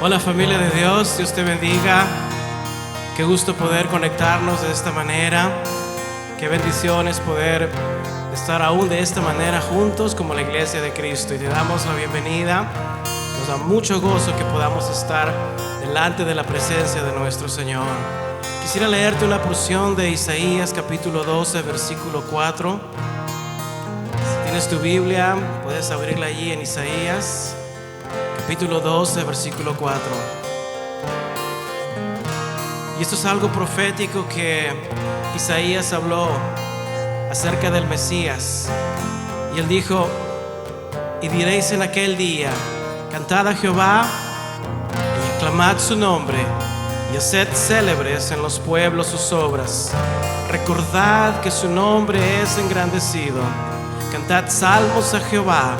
Hola familia de Dios, Dios te bendiga. Qué gusto poder conectarnos de esta manera. Qué bendiciones poder estar aún de esta manera juntos como la iglesia de Cristo. Y te damos la bienvenida. Nos da mucho gozo que podamos estar delante de la presencia de nuestro Señor. Quisiera leerte una porción de Isaías capítulo 12, versículo 4. Si tienes tu Biblia, puedes abrirla allí en Isaías capítulo 12, versículo 4. Y esto es algo profético que Isaías habló acerca del Mesías. Y él dijo: y diréis en aquel día, cantad a Jehová y aclamad su nombre, y haced célebres en los pueblos sus obras. Recordad que su nombre es engrandecido. Cantad salmos a Jehová,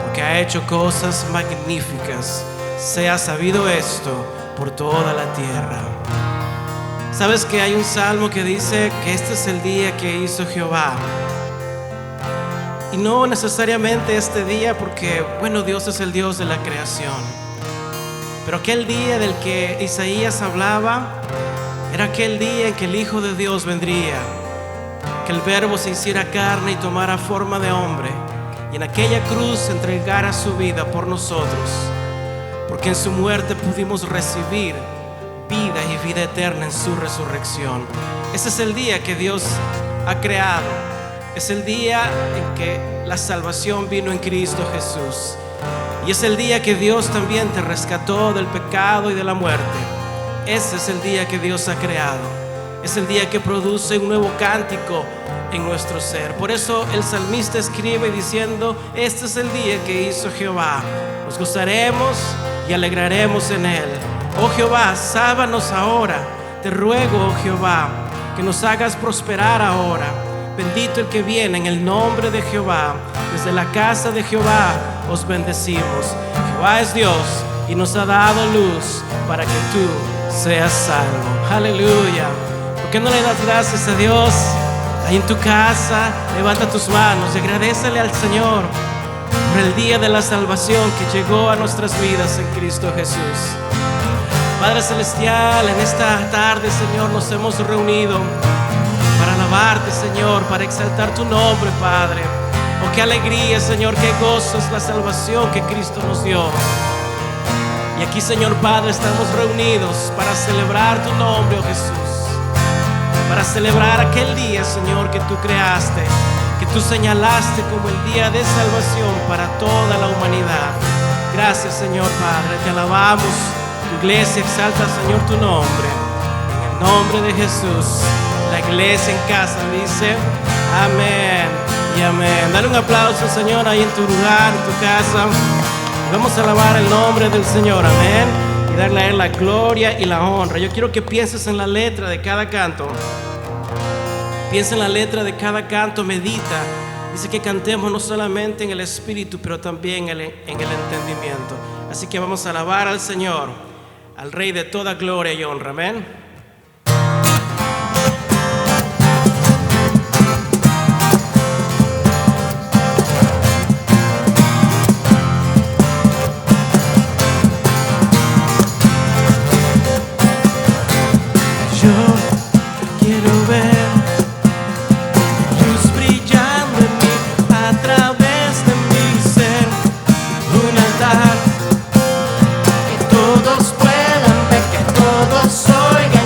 porque ha hecho cosas magníficas. Sea sabido esto por toda la tierra. ¿Sabes que hay un salmo que dice que este es el día que hizo Jehová? Y no necesariamente este día, porque, bueno, Dios es el Dios de la creación. Pero aquel día del que Isaías hablaba era aquel día en que el Hijo de Dios vendría, que el Verbo se hiciera carne y tomara forma de hombre, y en aquella cruz entregara su vida por nosotros, porque en su muerte pudimos recibir vida y vida eterna en su resurrección. Ese es el día que Dios ha creado. Es el día en que la salvación vino en Cristo Jesús. Y es el día que Dios también te rescató del pecado y de la muerte. Ese es el día que Dios ha creado. Es el día que produce un nuevo cántico en nuestro ser. Por eso el salmista escribe diciendo: este es el día que hizo Jehová. Nos gozaremos y alegraremos en él. Oh Jehová, sálvanos ahora. Te ruego, oh Jehová, que nos hagas prosperar ahora. Bendito el que viene en el nombre de Jehová. Desde la casa de Jehová os bendecimos. Jehová es Dios y nos ha dado luz para que tú seas salvo. Aleluya. ¿Por qué no le das gracias a Dios? Ahí en tu casa, levanta tus manos y agradécele al Señor por el día de la salvación que llegó a nuestras vidas en Cristo Jesús. Padre Celestial, en esta tarde, Señor, nos hemos reunido para alabarte, Señor, para exaltar tu nombre, Padre. Oh, qué alegría, Señor, qué gozo es la salvación que Cristo nos dio. Y aquí, Señor Padre, estamos reunidos para celebrar tu nombre, oh Jesús. Para celebrar aquel día, Señor, que tú creaste, que tú señalaste como el día de salvación para toda la humanidad. Gracias, Señor Padre, te alabamos. Tu iglesia exalta, Señor, tu nombre. En el nombre de Jesús, la iglesia en casa dice amén y amén. Dale un aplauso, Señor, ahí en tu lugar, en tu casa. Vamos a alabar el nombre del Señor, amén, y darle a él la gloria y la honra. Yo quiero que pienses en la letra de cada canto. Piensa en la letra de cada canto, medita. Dice que cantemos no solamente en el espíritu, pero también en el entendimiento. Así que vamos a alabar al Señor, al Rey de toda gloria y honra, amén. Yo quiero ver luz brillando en mí, a través de mi ser, un altar que todos puedan ver, que todos oigan.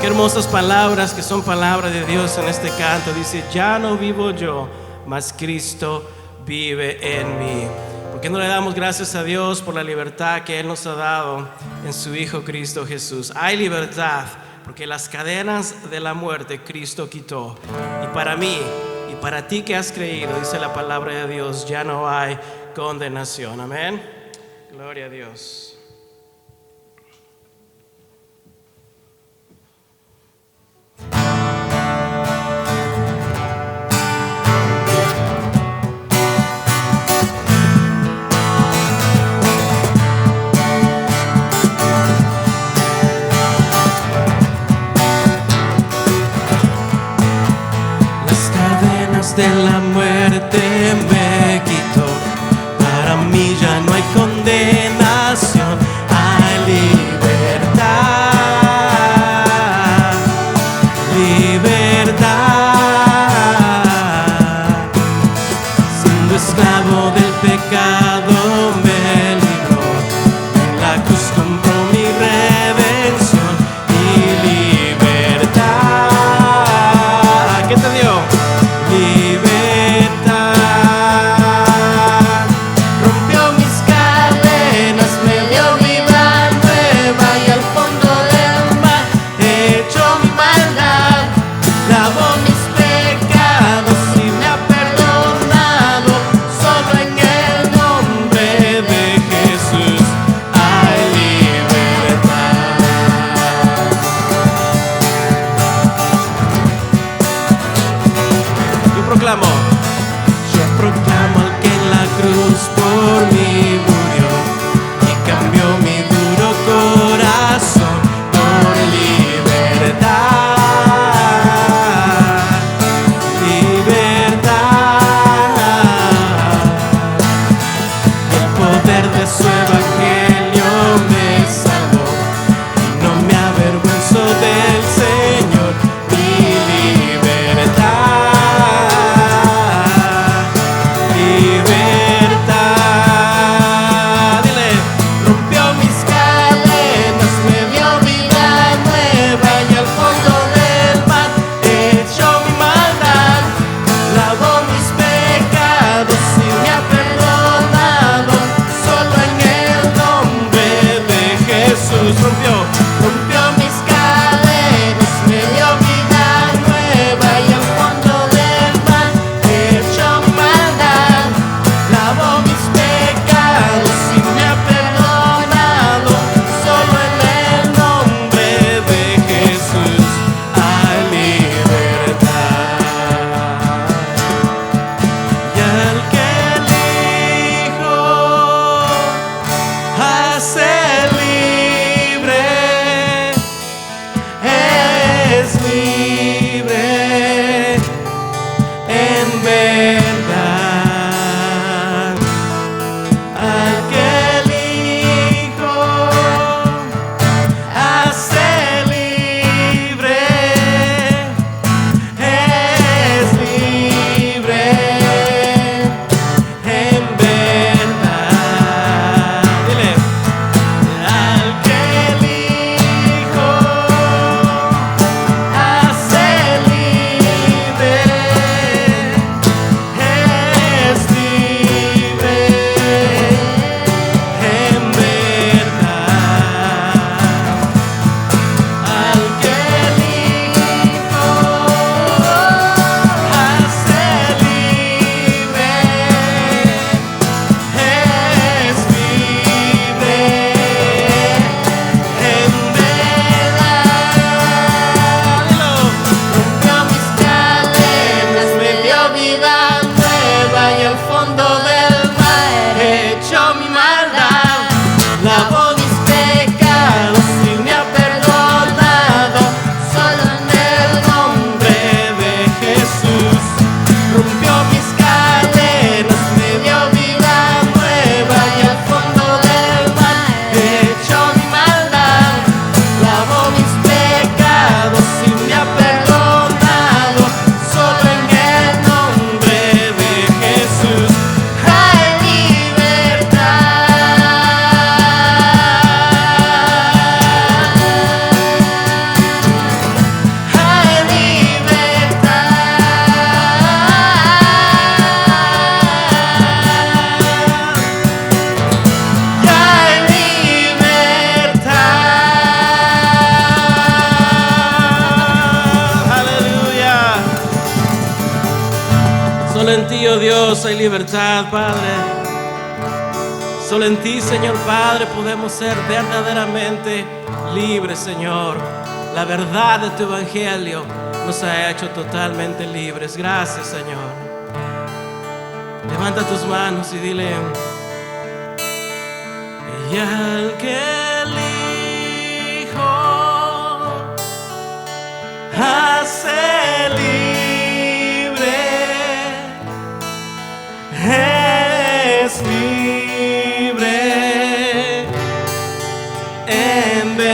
Qué hermosas palabras que son palabras de Dios en este canto. Dice, ya no vivo yo, mas Cristo vive en mí. ¿Por qué no le damos gracias a Dios por la libertad que Él nos ha dado en su Hijo Cristo Jesús? Hay libertad porque las cadenas de la muerte Cristo quitó. Y para mí y para ti que has creído, dice la palabra de Dios, ya no hay condenación. Amén. Gloria a Dios. De la muerte me quitó, para mí ya no hay condenación, hay libertad, libertad. Siendo esclavo del pecado me libró, en la cruz compró mi redención y libertad. ¿Qué te dio? en ti, oh Dios, hay libertad, Padre. Solo en ti, Señor Padre, podemos ser verdaderamente libres, Señor. La verdad de tu evangelio nos ha hecho totalmente libres. Gracias, Señor. Levanta tus manos y dile: y al que elijo hace libre, es libre en verdad.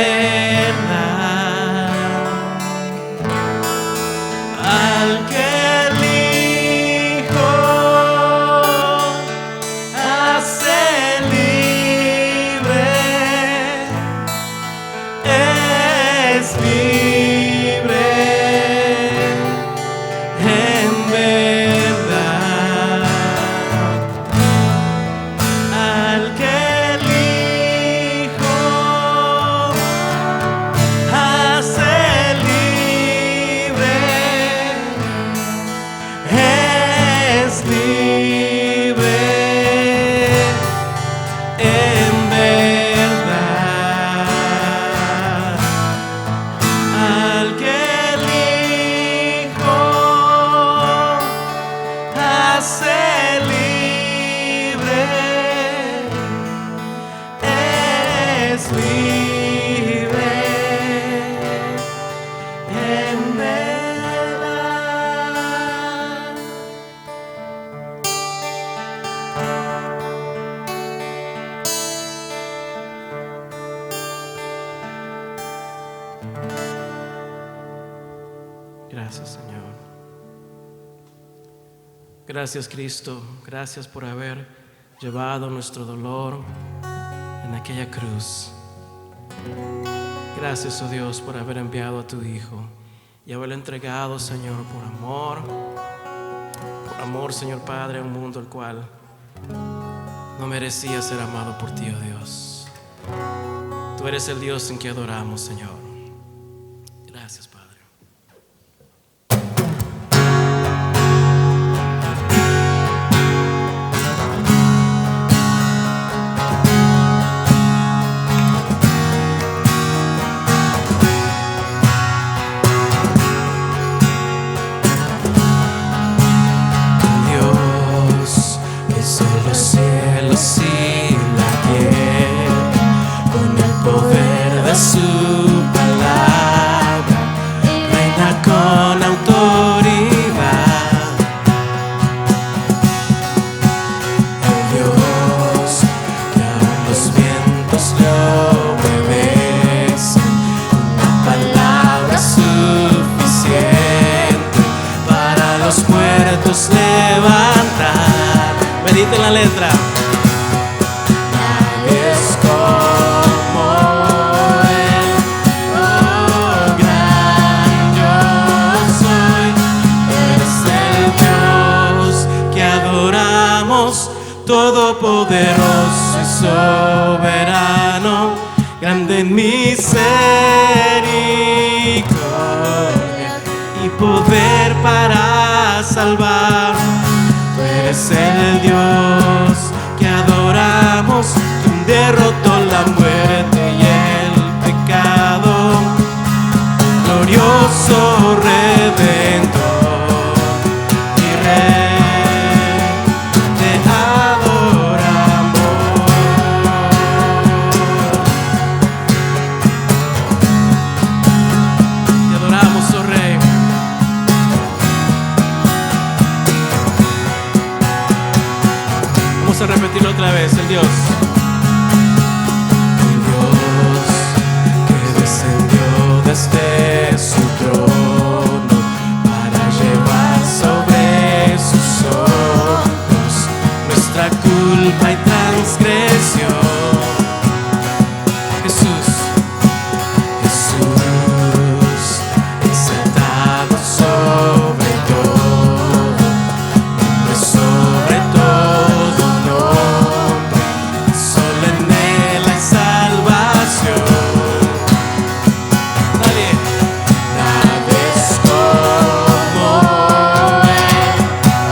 Al que elijo hace libre, es libre en verdad. Al que elijo hace libre, es libre en verdad. Al que elijo hace libre, es libre en verdad. Gracias, Señor. Gracias, Cristo. Gracias por haber llevado nuestro dolor en aquella cruz. Gracias, oh Dios, por haber enviado a tu Hijo y haberlo entregado, Señor, por amor, Señor Padre, a un mundo el cual no merecía ser amado por ti, oh Dios. Tú eres el Dios en que adoramos, Señor. Gracias, Padre. Dios hizo los cielos y la tierra con el poder de su palabra, reina con autoridad. El Dios que aún los vientos le obedecen, una palabra suficiente para los muertos levantar. Medita en la letra. Nadie es como Él, oh gran yo soy. Eres el Dios que adoramos, todopoderoso y soberano, grande en misericordia y poder para salvar. Tú eres el Dios que adoramos, quien derrotó la muerte y el pecado, glorioso Redentor y Rey, te adoramos. Te adoramos, oh Rey. Vamos a repetirlo otra vez, el Dios. El Dios que descendió desde su trono para llevar sobre sus hombros nuestra culpa y transgresión. Jesús, exaltado sobre todo, sobre todo nombre, solo en Él hay salvación. Nadie es como Él,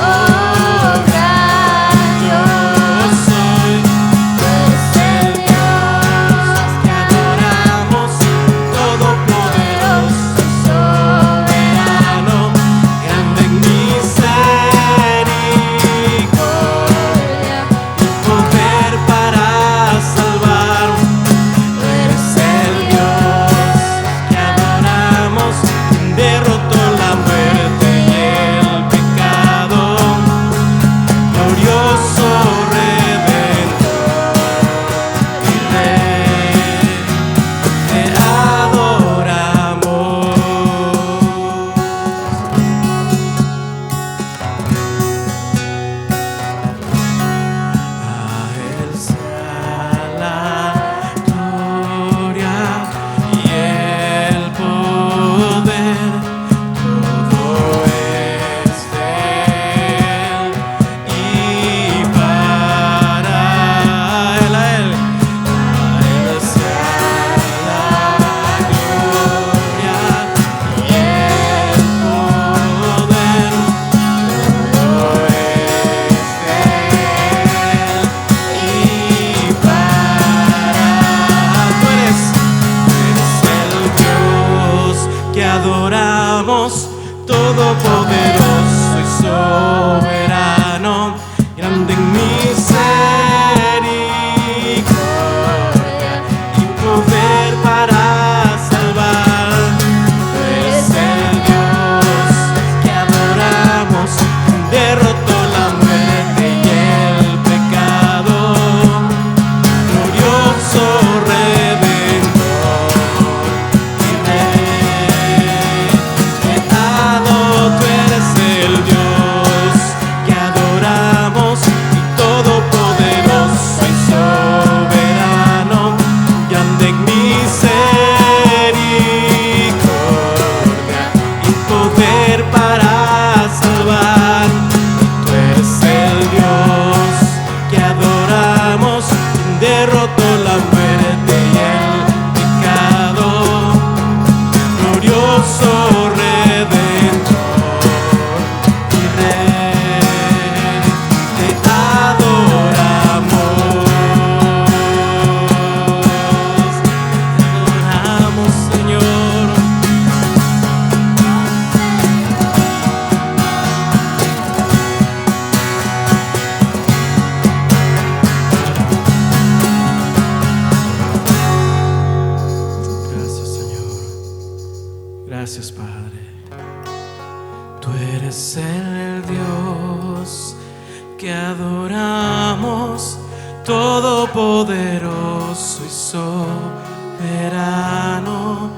oh todopoderoso y soberano, grande en misericordia y poder para salvar. Tú eres el Dios que adoramos, derrotó la muerte y el pecado, glorioso Redentor y Rey. Tú eres el Dios que adoramos, y todopoderoso y soberano, grande en misericordia y poder para salvar. Tú eres el Dios que adoramos, quien derrotó la muerte y el pecado, glorioso Redentor y Rey, te adoramos, Señor. Gracias, Señor. Gracias, Padre. Tú eres el Dios que adoramos, todopoderoso y soberano,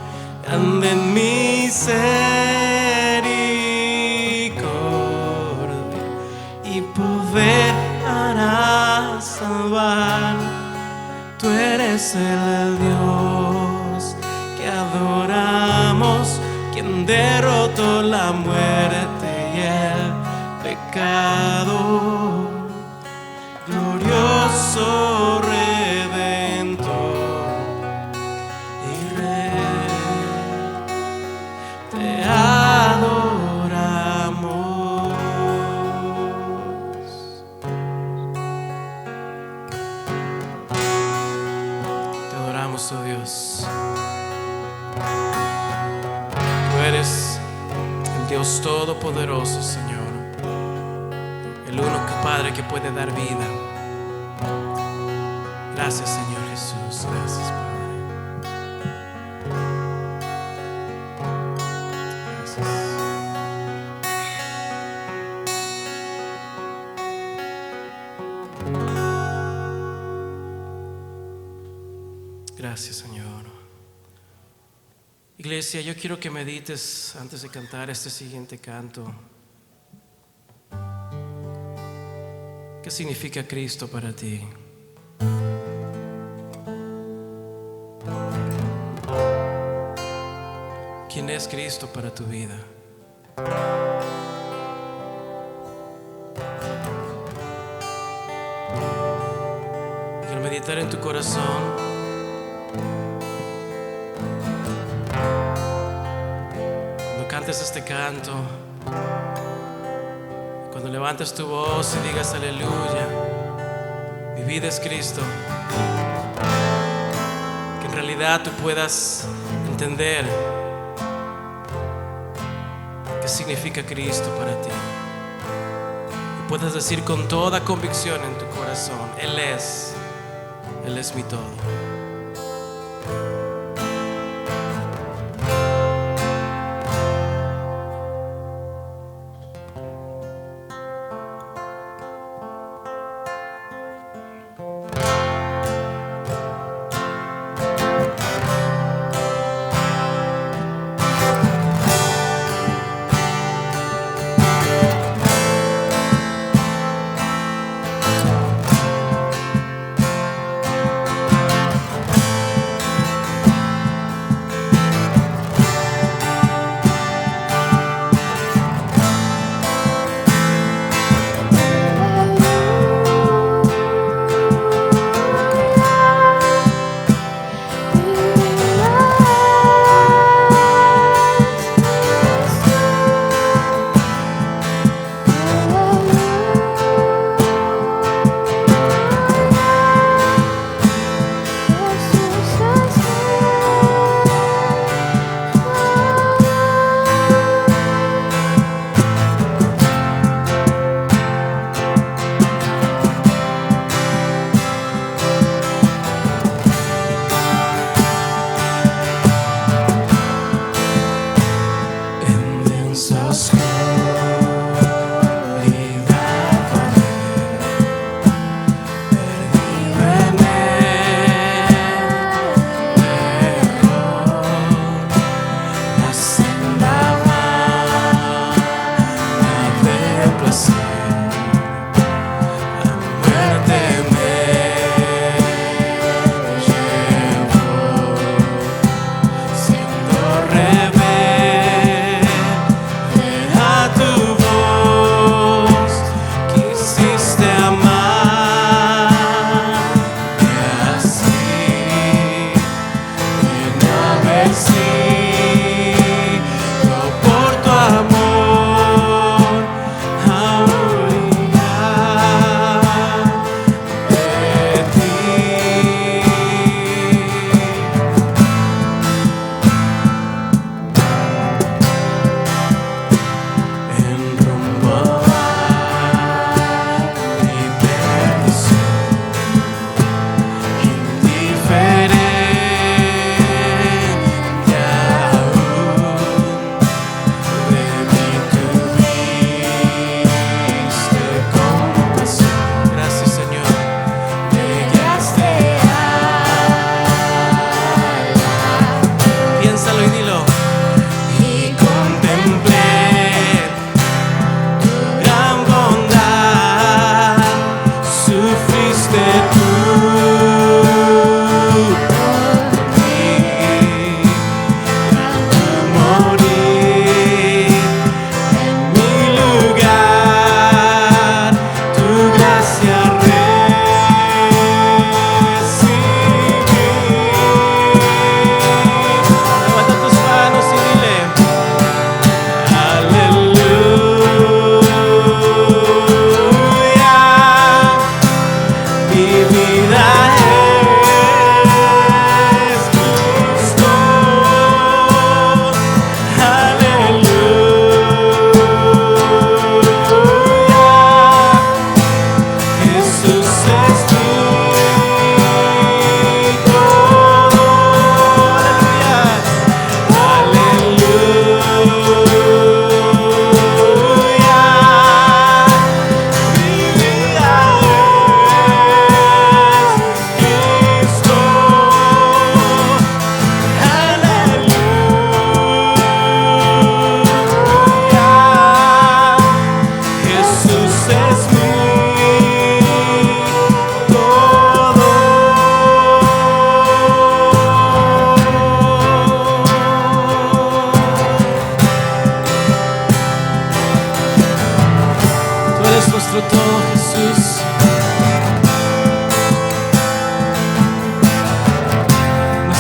grande en misericordia y poder para salvar. Tú eres el Dios que adoramos, quien derrotó la muerte y el pecado, glorioso Redentor y Rey, te adoramos. Te adoramos, oh Dios. Tú eres el Dios todopoderoso, Señor, el único Padre que puede dar vida. Gracias, Señor Jesús. Gracias, Padre. Gracias. Gracias, Señor. Iglesia, yo quiero que medites antes de cantar este siguiente canto. ¿Qué significa Cristo para ti? ¿Quién es Cristo para tu vida? Y al meditar en tu corazón, cuando cantes este canto, cuando levantes tu voz y digas aleluya, mi vida es Cristo, que en realidad tú puedas entender qué significa Cristo para ti y puedas decir con toda convicción en tu corazón: Él es mi todo.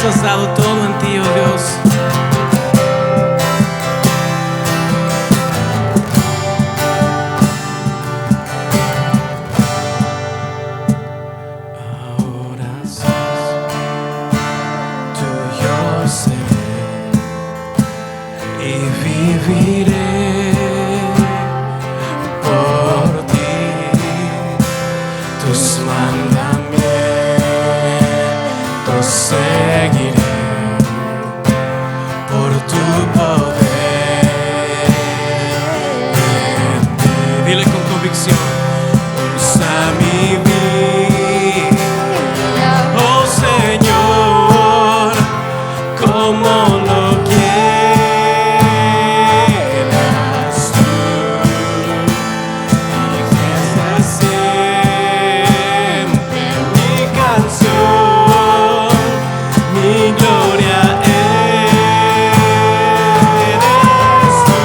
nos has dado todo en ti, oh Dios. Viviré por ti, tus mandamientos seguiré, por tu poder. Dile con convicción. Usa mi vida, oh Señor, como lo quieras tú, y que sea siempre mi canción, mi gloria eres tú.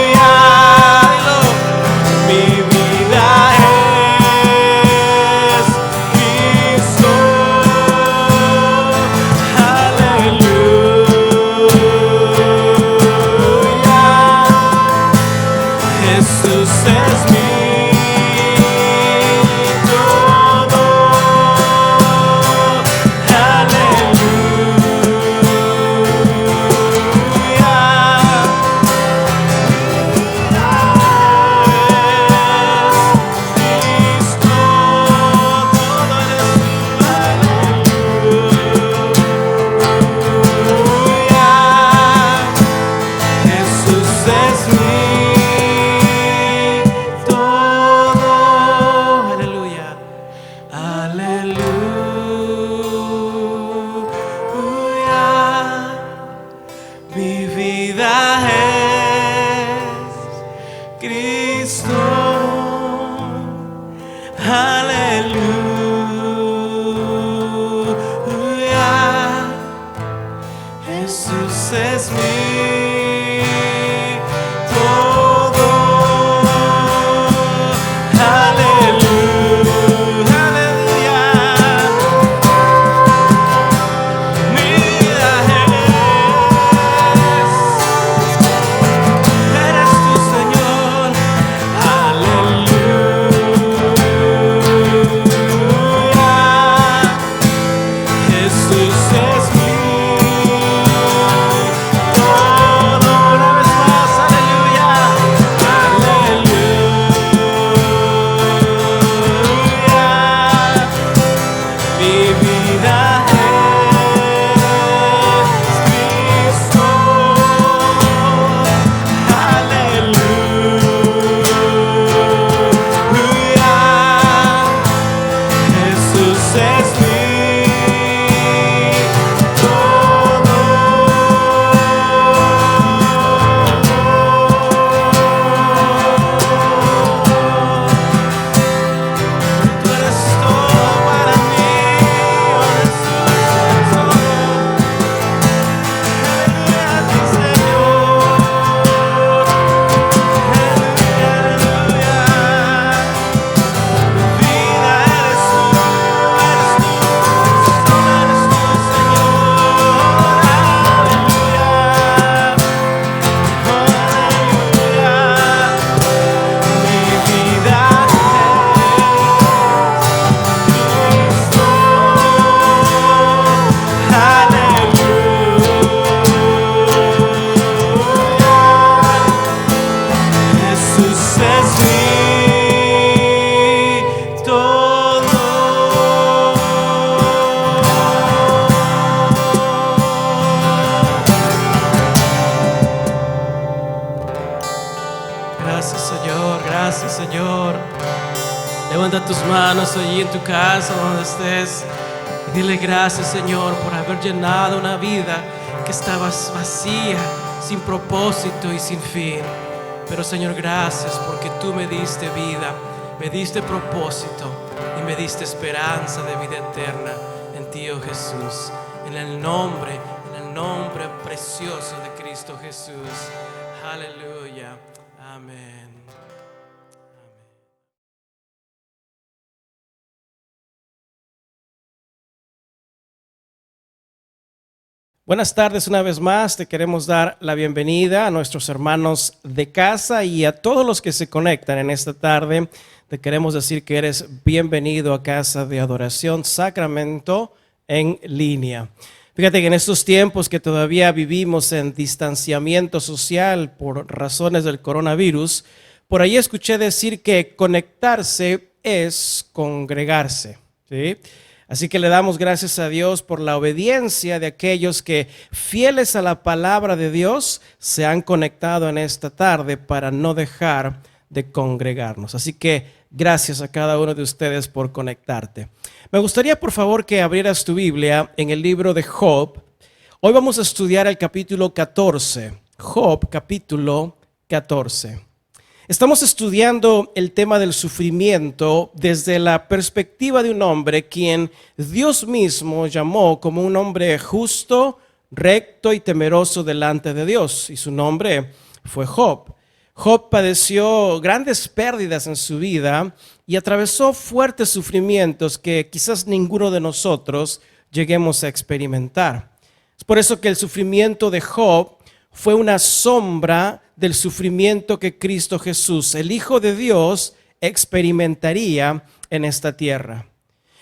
Aleluya, mi vida es Cristo. Aleluya, Jesús es mi todo. Jesús es mi todo. Aleluya. Aleluya, mi vida es Cristo. Aleluya, Jesús es mi todo. Aleluya, aleluya, mi vida eres tu Señor. Aleluya, Jesús es mi todo. Una vez más, aleluya, aleluya, mi vida es Cristo. Aleluya, Jesús es mi todo. Tú eres todo para mí, oh Jesús. Aleluya a ti, Señor. Aleluya, aleluya. Mi vida eres tú, solo eres tú, Señor. Aleluya, aleluya. Mi vida es Cristo. Aleluya, Jesús es mi todo. Gracias, Señor. Gracias, Señor. Levanta tus manos allí en tu casa, donde estés, y dile gracias, Señor, por haber llenado una vida que estaba vacía, sin propósito y sin fin. Pero, Señor, gracias porque tú me diste vida, me diste propósito y me diste esperanza de vida eterna en ti, oh Jesús. En el nombre precioso de Cristo Jesús. Aleluya. Amén. Buenas tardes una vez más, te queremos dar la bienvenida a nuestros hermanos de casa y a todos los que se conectan en esta tarde. Te queremos decir que eres bienvenido a Casa de Adoración Sacramento en línea. Fíjate que en estos tiempos que todavía vivimos en distanciamiento social por razones del coronavirus, por ahí escuché decir que conectarse es congregarse, ¿sí? Así que le damos gracias a Dios por la obediencia de aquellos que, fieles a la palabra de Dios, se han conectado en esta tarde para no dejar de congregarnos. Así que gracias a cada uno de ustedes por conectarte. Me gustaría, por favor, que abrieras tu Biblia en el libro de Job. Hoy vamos a estudiar el capítulo 14. Job, capítulo 14. Estamos estudiando el tema del sufrimiento desde la perspectiva de un hombre quien Dios mismo llamó como un hombre justo, recto y temeroso delante de Dios. Y su nombre fue Job. Job padeció grandes pérdidas en su vida y atravesó fuertes sufrimientos que quizás ninguno de nosotros lleguemos a experimentar. Es por eso que el sufrimiento de Job fue una sombra del sufrimiento que Cristo Jesús, el Hijo de Dios, experimentaría en esta tierra.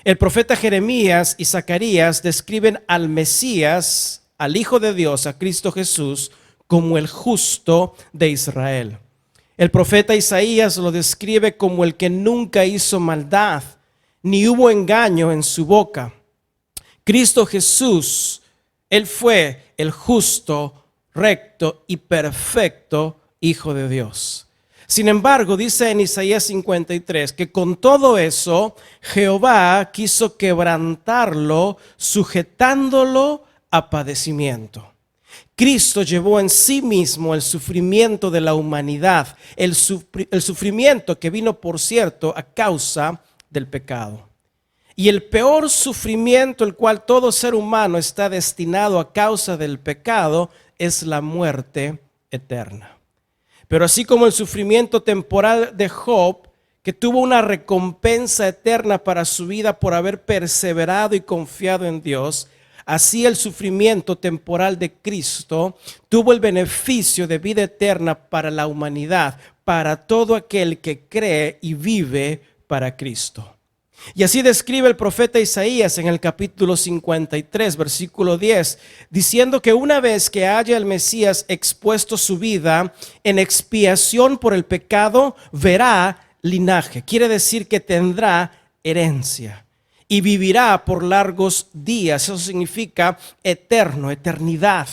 El profeta Jeremías y Zacarías describen al Mesías, al Hijo de Dios, a Cristo Jesús, como el justo de Israel. El profeta Isaías lo describe como el que nunca hizo maldad, ni hubo engaño en su boca. Cristo Jesús, Él fue el justo, recto y perfecto Hijo de Dios. Sin embargo, dice en Isaías 53 que con todo eso Jehová quiso quebrantarlo, sujetándolo a padecimiento. Cristo llevó en sí mismo el sufrimiento de la humanidad, el sufrimiento que vino, por cierto, a causa del pecado. Y el peor sufrimiento el cual todo ser humano está destinado a causa del pecado es la muerte eterna. Pero así como el sufrimiento temporal de Job, que tuvo una recompensa eterna para su vida por haber perseverado y confiado en Dios, así el sufrimiento temporal de Cristo tuvo el beneficio de vida eterna para la humanidad, para todo aquel que cree y vive para Cristo. Y así describe el profeta Isaías en el capítulo 53, versículo 10, diciendo que una vez que haya el Mesías expuesto su vida en expiación por el pecado, verá linaje. Quiere decir que tendrá herencia y vivirá por largos días. Eso significa eterno, eternidad.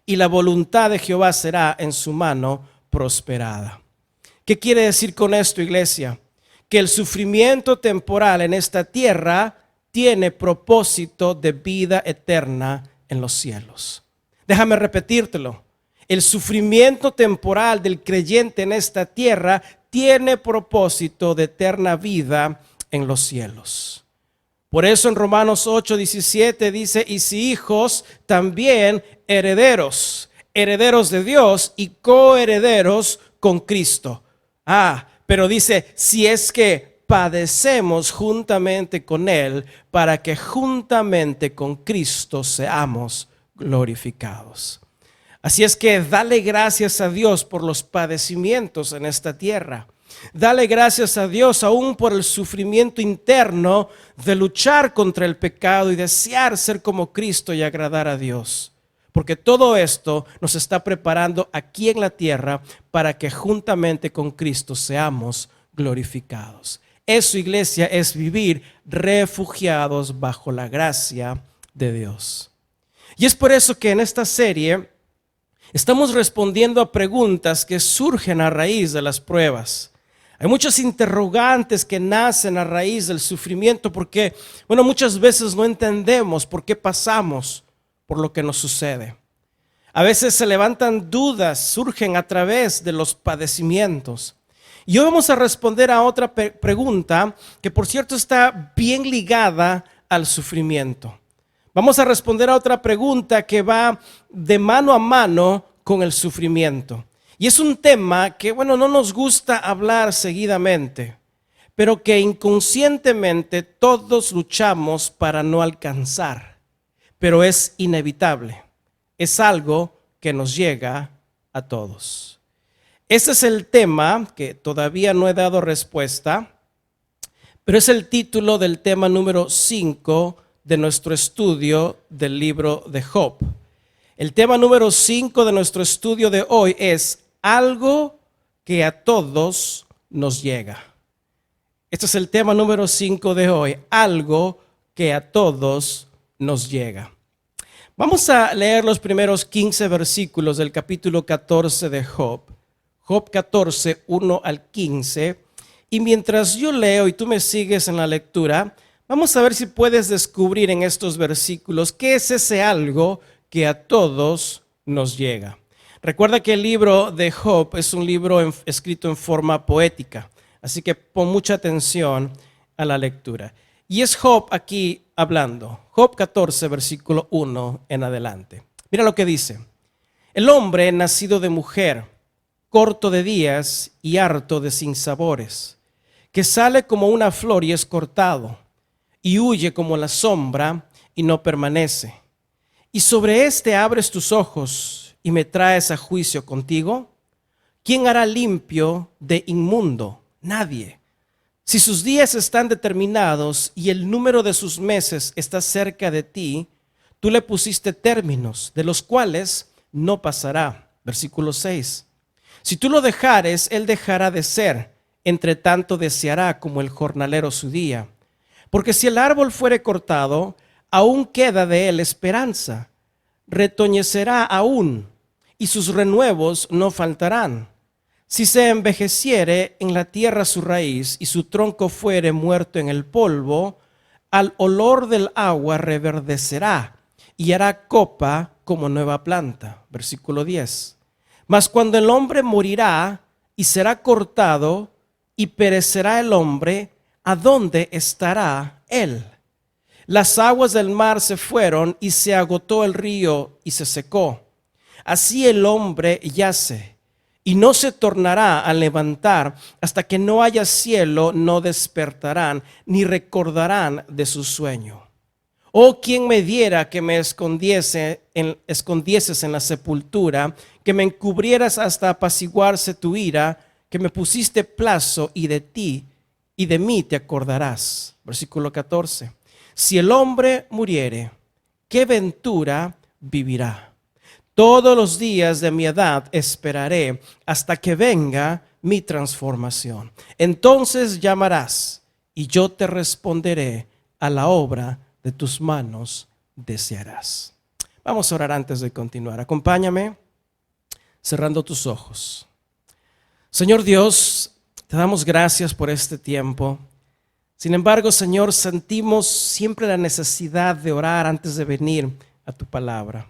Y la voluntad de Jehová será en su mano prosperada. ¿Qué quiere decir con esto, iglesia? Que el sufrimiento temporal en esta tierra tiene propósito de vida eterna en los cielos. Déjame repetírtelo. El sufrimiento temporal del creyente en esta tierra tiene propósito de eterna vida en los cielos. Por eso en Romanos 8:17 dice: y si hijos, también herederos, herederos de Dios y coherederos con Cristo. Pero dice, si es que padecemos juntamente con Él, para que juntamente con Cristo seamos glorificados. Así es que dale gracias a Dios por los padecimientos en esta tierra. Dale gracias a Dios aún por el sufrimiento interno de luchar contra el pecado y desear ser como Cristo y agradar a Dios. Porque todo esto nos está preparando aquí en la tierra para que juntamente con Cristo seamos glorificados. Eso, iglesia, es vivir refugiados bajo la gracia de Dios. Y es por eso que en esta serie estamos respondiendo a preguntas que surgen a raíz de las pruebas. Hay muchos interrogantes que nacen a raíz del sufrimiento porque, muchas veces no entendemos por qué pasamos por lo que nos sucede. A veces se levantan dudas, surgen a través de los padecimientos. Y hoy vamos a responder a otra pregunta que, por cierto, está bien ligada al sufrimiento. Vamos a responder a otra pregunta que va de mano a mano con el sufrimiento. Y es un tema que, bueno, no nos gusta hablar seguidamente, pero que inconscientemente todos luchamos para no alcanzar. Pero es inevitable, es algo que nos llega a todos. Ese es el tema que todavía no he dado respuesta, pero es el título del tema número 5 de nuestro estudio del libro de Job. El tema número 5 de nuestro estudio de hoy es algo que a todos nos llega. Este es el tema número 5 de hoy, algo que a todos nos llega. Vamos a leer los primeros 15 versículos del capítulo 14 de Job. Job 14, 1 al 15. Y mientras yo leo y tú me sigues en la lectura, vamos a ver si puedes descubrir en estos versículos qué es ese algo que a todos nos llega. Recuerda que el libro de Job es un libro escrito en forma poética, así que pon mucha atención a la lectura. Y es Job aquí hablando. Job 14, versículo 1 en adelante. Mira lo que dice. El hombre nacido de mujer, corto de días y harto de sinsabores, que sale como una flor y es cortado, y huye como la sombra y no permanece. Y sobre este abres tus ojos y me traes a juicio contigo. ¿Quién hará limpio de inmundo? Nadie. Si sus días están determinados y el número de sus meses está cerca de ti, tú le pusiste términos, de los cuales no pasará. Versículo 6. Si tú lo dejares, él dejará de ser, entre tanto deseará como el jornalero su día. Porque si el árbol fuere cortado, aún queda de él esperanza. Retoñecerá aún, y sus renuevos no faltarán. Si se envejeciere en la tierra su raíz, y su tronco fuere muerto en el polvo, al olor del agua reverdecerá, y hará copa como nueva planta. Versículo 10. Mas cuando el hombre morirá, y será cortado, y perecerá el hombre, ¿a dónde estará él? Las aguas del mar se fueron y se agotó el río y se secó. Así el hombre yace y no se tornará a levantar hasta que no haya cielo, no despertarán ni recordarán de su sueño. Oh, quien me diera que me escondieses en la sepultura, que me encubrieras hasta apaciguarse tu ira, que me pusiste plazo y de mí te acordarás. Versículo 14. Si el hombre muriere, ¿qué ventura vivirá? Todos los días de mi edad esperaré hasta que venga mi transformación. Entonces llamarás y yo te responderé, a la obra de tus manos desearás. Vamos a orar antes de continuar. Acompáñame cerrando tus ojos. Señor Dios, te damos gracias por este tiempo. Sin embargo, Señor, sentimos siempre la necesidad de orar antes de venir a tu palabra.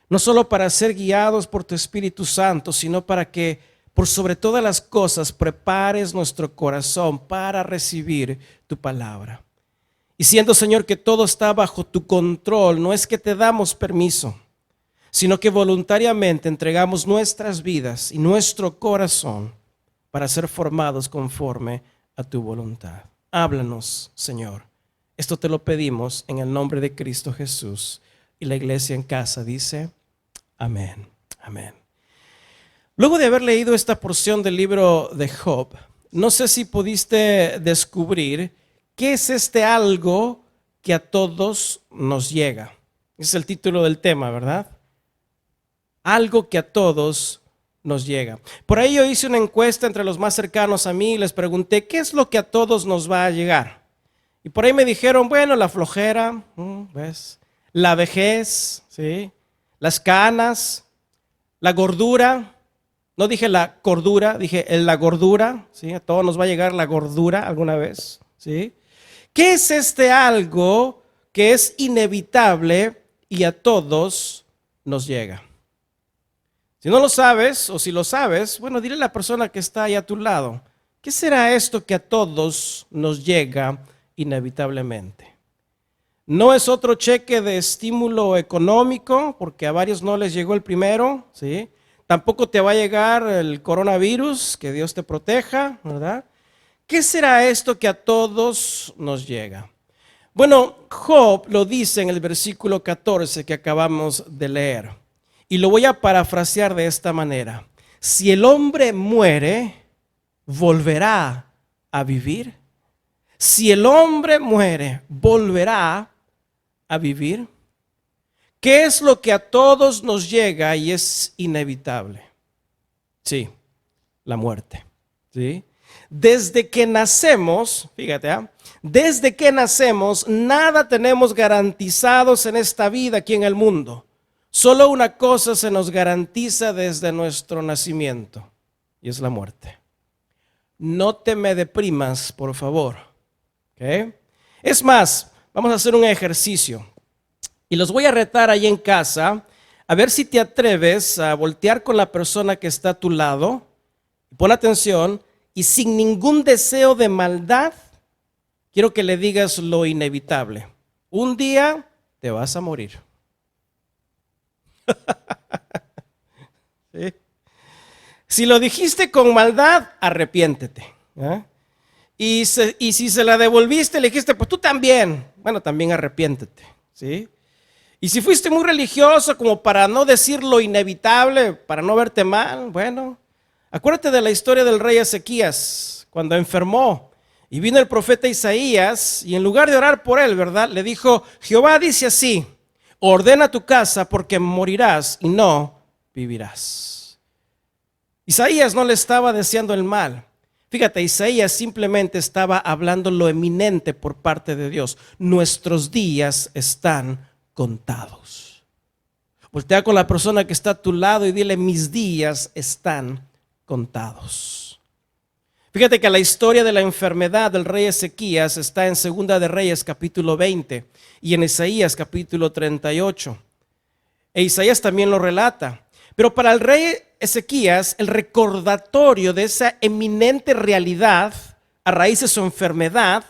No solo para ser guiados por tu Espíritu Santo, sino para que, por sobre todas las cosas, prepares nuestro corazón para recibir tu palabra. Y siendo, Señor, que todo está bajo tu control, no es que te damos permiso, sino que voluntariamente entregamos nuestras vidas y nuestro corazón para ser formados conforme a tu voluntad. Háblanos, Señor. Esto te lo pedimos en el nombre de Cristo Jesús. Y la iglesia en casa dice, amén, amén. Luego de haber leído esta porción del libro de Job, no sé si pudiste descubrir qué es este algo que a todos nos llega. Ese es el título del tema, ¿verdad? Algo que a todos nos llega. Por ahí yo hice una encuesta entre los más cercanos a mí y les pregunté, ¿qué es lo que a todos nos va a llegar? Y por ahí me dijeron, bueno, la flojera, ¿ves? La vejez, ¿sí? Las canas, la gordura. No dije la cordura, dije la gordura, ¿sí? A todos nos va a llegar la gordura alguna vez, ¿sí? ¿Qué es este algo que es inevitable y a todos nos llega? Si no lo sabes, o si lo sabes, bueno, dile a la persona que está ahí a tu lado, ¿qué será esto que a todos nos llega inevitablemente? No es otro cheque de estímulo económico, porque a varios no les llegó el primero, ¿sí? tampoco te va a llegar el coronavirus, que Dios te proteja, ¿verdad? ¿Qué será esto que a todos nos llega? Bueno, Job lo dice en el versículo 14 que acabamos de leer. Y lo voy a parafrasear de esta manera. Si el hombre muere, ¿volverá a vivir? Si el hombre muere, ¿volverá a vivir? ¿Qué es lo que a todos nos llega y es inevitable? Sí, la muerte. ¿Sí? Desde que nacemos, fíjate, desde que nacemos, nada tenemos garantizados en esta vida aquí en el mundo. Solo una cosa se nos garantiza desde nuestro nacimiento, y es la muerte. No te me deprimas, por favor. ¿Okay? Es más, vamos a hacer un ejercicio. Y los voy a retar ahí en casa, a ver si te atreves a voltear con la persona que está a tu lado. Pon atención y sin ningún deseo de maldad, quiero que le digas lo inevitable. Un día te vas a morir. ¿Sí? Si lo dijiste con maldad, arrepiéntete. ¿Eh? Y si se la devolviste, le dijiste, pues tú también. Bueno, también arrepiéntete. ¿Sí? Y si fuiste muy religioso como para no decir lo inevitable, para no verte mal, bueno, acuérdate de la historia del rey Ezequías, cuando enfermó y vino el profeta Isaías y en lugar de orar por él, ¿verdad? Le dijo, Jehová dice así, ordena tu casa porque morirás y no vivirás. Isaías no le estaba deseando el mal. Fíjate, Isaías simplemente estaba hablando lo eminente por parte de Dios. Nuestros días están contados. Voltea con la persona que está a tu lado y dile, mis días están contados. Fíjate que la historia de la enfermedad del rey Ezequías está en Segunda de Reyes capítulo 20 y en Isaías capítulo 38. E Isaías también lo relata. Pero para el rey Ezequías, el recordatorio de esa eminente realidad a raíz de su enfermedad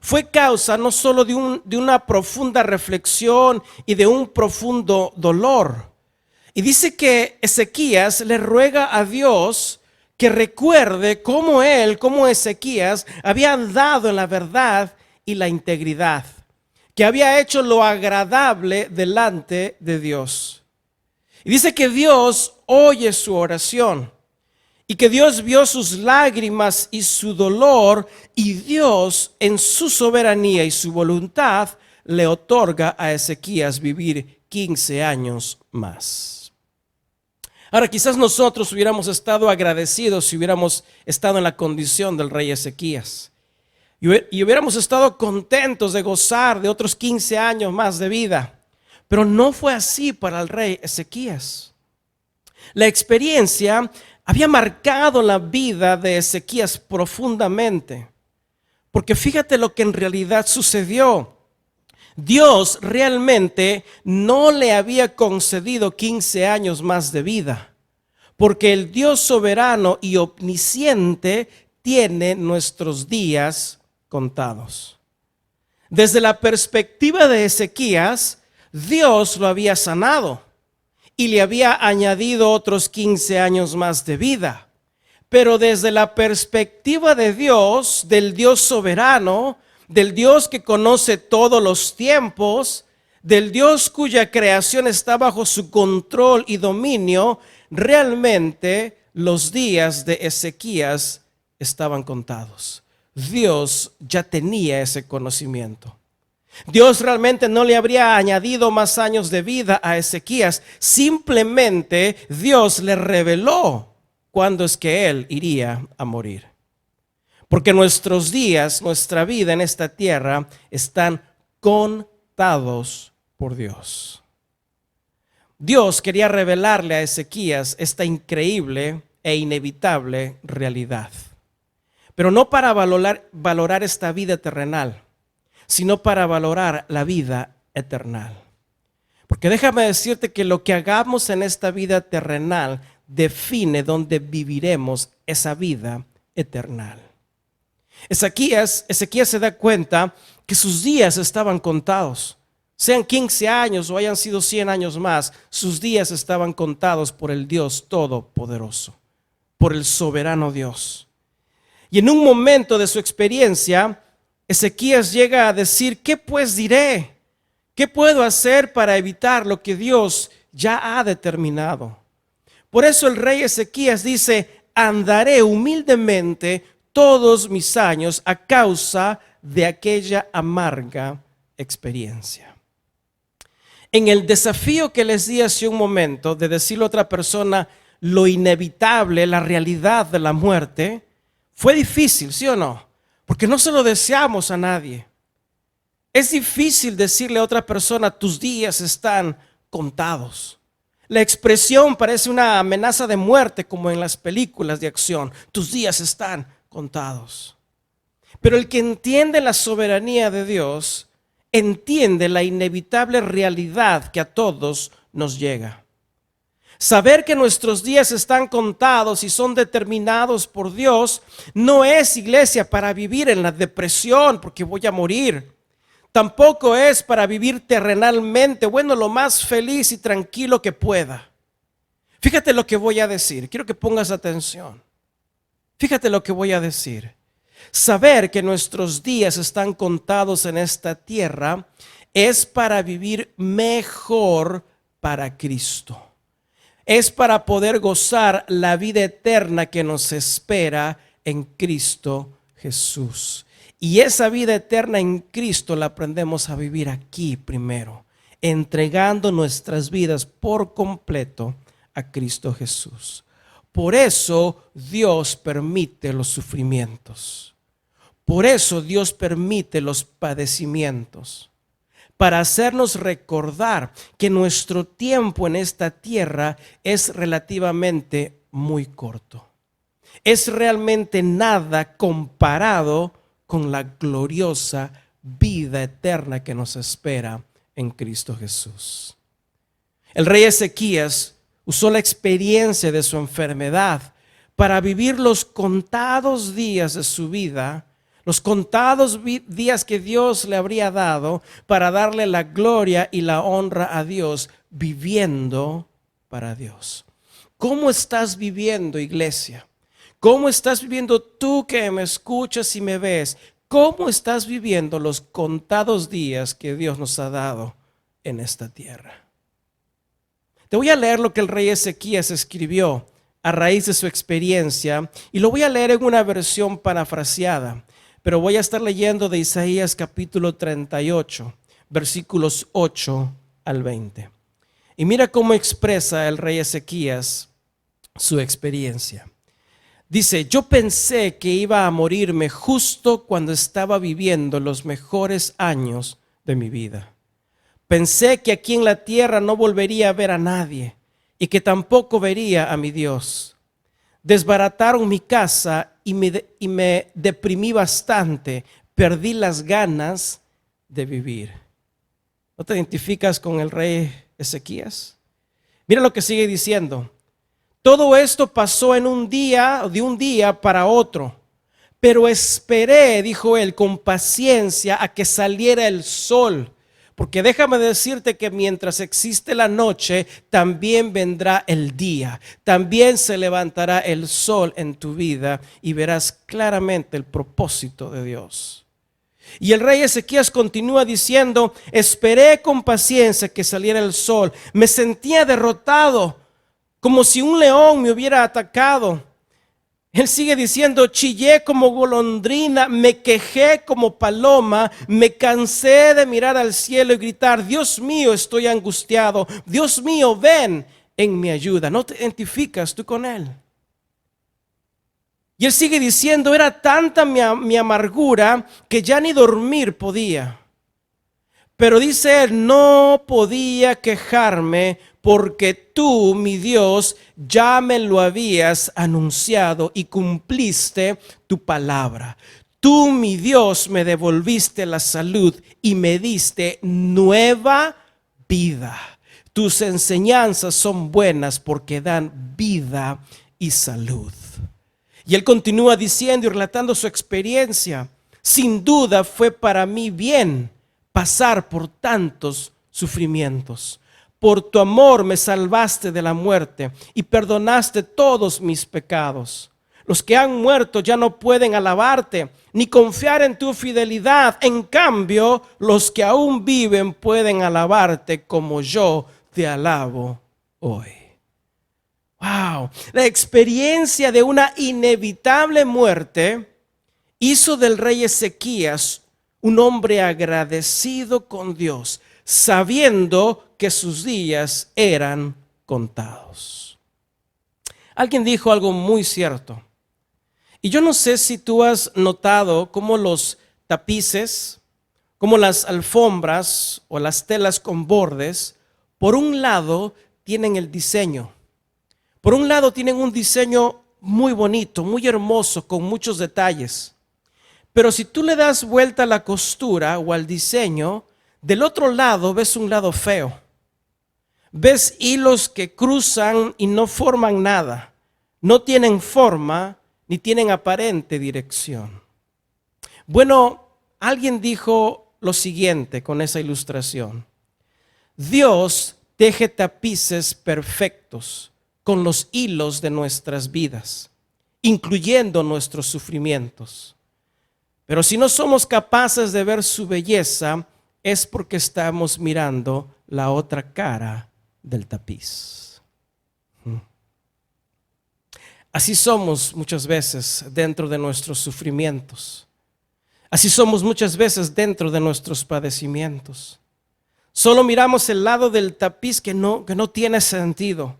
fue causa no solo de una profunda reflexión y de un profundo dolor. Y dice que Ezequías le ruega a Dios que recuerde cómo Ezequías había andado en la verdad y la integridad, que había hecho lo agradable delante de Dios. Y dice que Dios oye su oración. Y que Dios vio sus lágrimas y su dolor, y Dios en su soberanía y su voluntad le otorga a Ezequías vivir 15 años más. Ahora, quizás nosotros hubiéramos estado agradecidos si hubiéramos estado en la condición del rey Ezequías. Y hubiéramos estado contentos de gozar de otros 15 años más de vida. Pero no fue así para el rey Ezequías. La experiencia había marcado la vida de Ezequías profundamente. Porque fíjate lo que en realidad sucedió. Dios realmente no le había concedido 15 años más de vida. Porque el Dios soberano y omnisciente tiene nuestros días contados. Desde la perspectiva de Ezequías, Dios lo había sanado y le había añadido otros 15 años más de vida. Pero desde la perspectiva de Dios, del Dios soberano, del Dios que conoce todos los tiempos, del Dios cuya creación está bajo su control y dominio, realmente los días de Ezequías estaban contados. Dios ya tenía ese conocimiento. Dios realmente no le habría añadido más años de vida a Ezequías. Simplemente Dios le reveló cuándo es que él iría a morir. Porque nuestros días, nuestra vida en esta tierra están contados por Dios. Dios quería revelarle a Ezequías esta increíble e inevitable realidad. Pero no para valorar esta vida terrenal, sino para valorar la vida eterna. Porque déjame decirte que lo que hagamos en esta vida terrenal define dónde viviremos esa vida eterna. Ezequías se da cuenta que sus días estaban contados. Sean 15 años o hayan sido 100 años más, sus días estaban contados por el Dios Todopoderoso, por el soberano Dios. Y en un momento de su experiencia, Ezequías llega a decir: ¿qué pues diré? ¿Qué puedo hacer para evitar lo que Dios ya ha determinado? Por eso el rey Ezequías dice: andaré humildemente todos mis años a causa de aquella amarga experiencia. En el desafío que les di hace un momento de decirle a otra persona lo inevitable, la realidad de la muerte, fue difícil, ¿sí o no? Porque no se lo deseamos a nadie. Es difícil decirle a otra persona: tus días están contados. La expresión parece una amenaza de muerte, como en las películas de acción. Tus días están contados. Pero el que entiende la soberanía de Dios entiende la inevitable realidad que a todos nos llega. Saber que nuestros días están contados y son determinados por Dios no es, iglesia, para vivir en la depresión porque voy a morir. Tampoco es para vivir terrenalmente, bueno, lo más feliz y tranquilo que pueda. Fíjate lo que voy a decir, quiero que pongas atención. Fíjate lo que voy a decir. Saber que nuestros días están contados en esta tierra es para vivir mejor para Cristo. Es para poder gozar la vida eterna que nos espera en Cristo Jesús. Y esa vida eterna en Cristo la aprendemos a vivir aquí primero, entregando nuestras vidas por completo a Cristo Jesús. Por eso Dios permite los sufrimientos. Por eso Dios permite los padecimientos. Para hacernos recordar que nuestro tiempo en esta tierra es relativamente muy corto. Es realmente nada comparado con la gloriosa vida eterna que nos espera en Cristo Jesús. El rey Ezequías usó la experiencia de su enfermedad para vivir los contados días de su vida, los contados días que Dios le habría dado para darle la gloria y la honra a Dios, viviendo para Dios. ¿Cómo estás viviendo, iglesia? ¿Cómo estás viviendo tú que me escuchas y me ves? ¿Cómo estás viviendo los contados días que Dios nos ha dado en esta tierra? Te voy a leer lo que el rey Ezequías escribió a raíz de su experiencia y lo voy a leer en una versión parafraseada, pero voy a estar leyendo de Isaías capítulo 38, versículos 8 al 20. Y mira cómo expresa el rey Ezequías su experiencia. Dice: yo pensé que iba a morirme justo cuando estaba viviendo los mejores años de mi vida. Pensé que aquí en la tierra no volvería a ver a nadie y que tampoco vería a mi Dios. Desbarataron mi casa y me deprimí bastante. Perdí las ganas de vivir. ¿No te identificas con el rey Ezequías? Mira lo que sigue diciendo. Todo esto pasó en un día, de un día para otro. Pero esperé, dijo él, con paciencia a que saliera el sol. Porque déjame decirte que mientras existe la noche, también vendrá el día. También se levantará el sol en tu vida y verás claramente el propósito de Dios. Y el rey Ezequías continúa diciendo: esperé con paciencia que saliera el sol. Me sentía derrotado, como si un león me hubiera atacado. Él sigue diciendo: chillé como golondrina, me quejé como paloma, me cansé de mirar al cielo y gritar: Dios mío, estoy angustiado, Dios mío, ven en mi ayuda. ¿No te identificas tú con él? Y él sigue diciendo: era tanta mi amargura que ya ni dormir podía. Pero dice él: no podía quejarme porque tú, mi Dios, ya me lo habías anunciado y cumpliste tu palabra. Tú, mi Dios, me devolviste la salud y me diste nueva vida. Tus enseñanzas son buenas porque dan vida y salud. Y él continúa diciendo y relatando su experiencia: sin duda fue para mí bien pasar por tantos sufrimientos. Por tu amor me salvaste de la muerte y perdonaste todos mis pecados. Los que han muerto ya no pueden alabarte ni confiar en tu fidelidad. En cambio, los que aún viven pueden alabarte como yo te alabo hoy. Wow, la experiencia de una inevitable muerte hizo del rey Ezequías un hombre agradecido con Dios, sabiendo que sus días eran contados. Alguien dijo algo muy cierto. Y yo no sé si tú has notado cómo los tapices, como las alfombras o las telas con bordes, por un lado tienen el diseño. Por un lado tienen un diseño muy bonito, muy hermoso, con muchos detalles. Pero si tú le das vuelta a la costura o al diseño, del otro lado ves un lado feo. Ves hilos que cruzan y no forman nada. No tienen forma ni tienen aparente dirección. Bueno, alguien dijo lo siguiente con esa ilustración. Dios teje tapices perfectos con los hilos de nuestras vidas, incluyendo nuestros sufrimientos. Pero si no somos capaces de ver su belleza, es porque estamos mirando la otra cara del tapiz. Así somos muchas veces dentro de nuestros sufrimientos. Así somos muchas veces dentro de nuestros padecimientos. Solo miramos el lado del tapiz que no tiene sentido.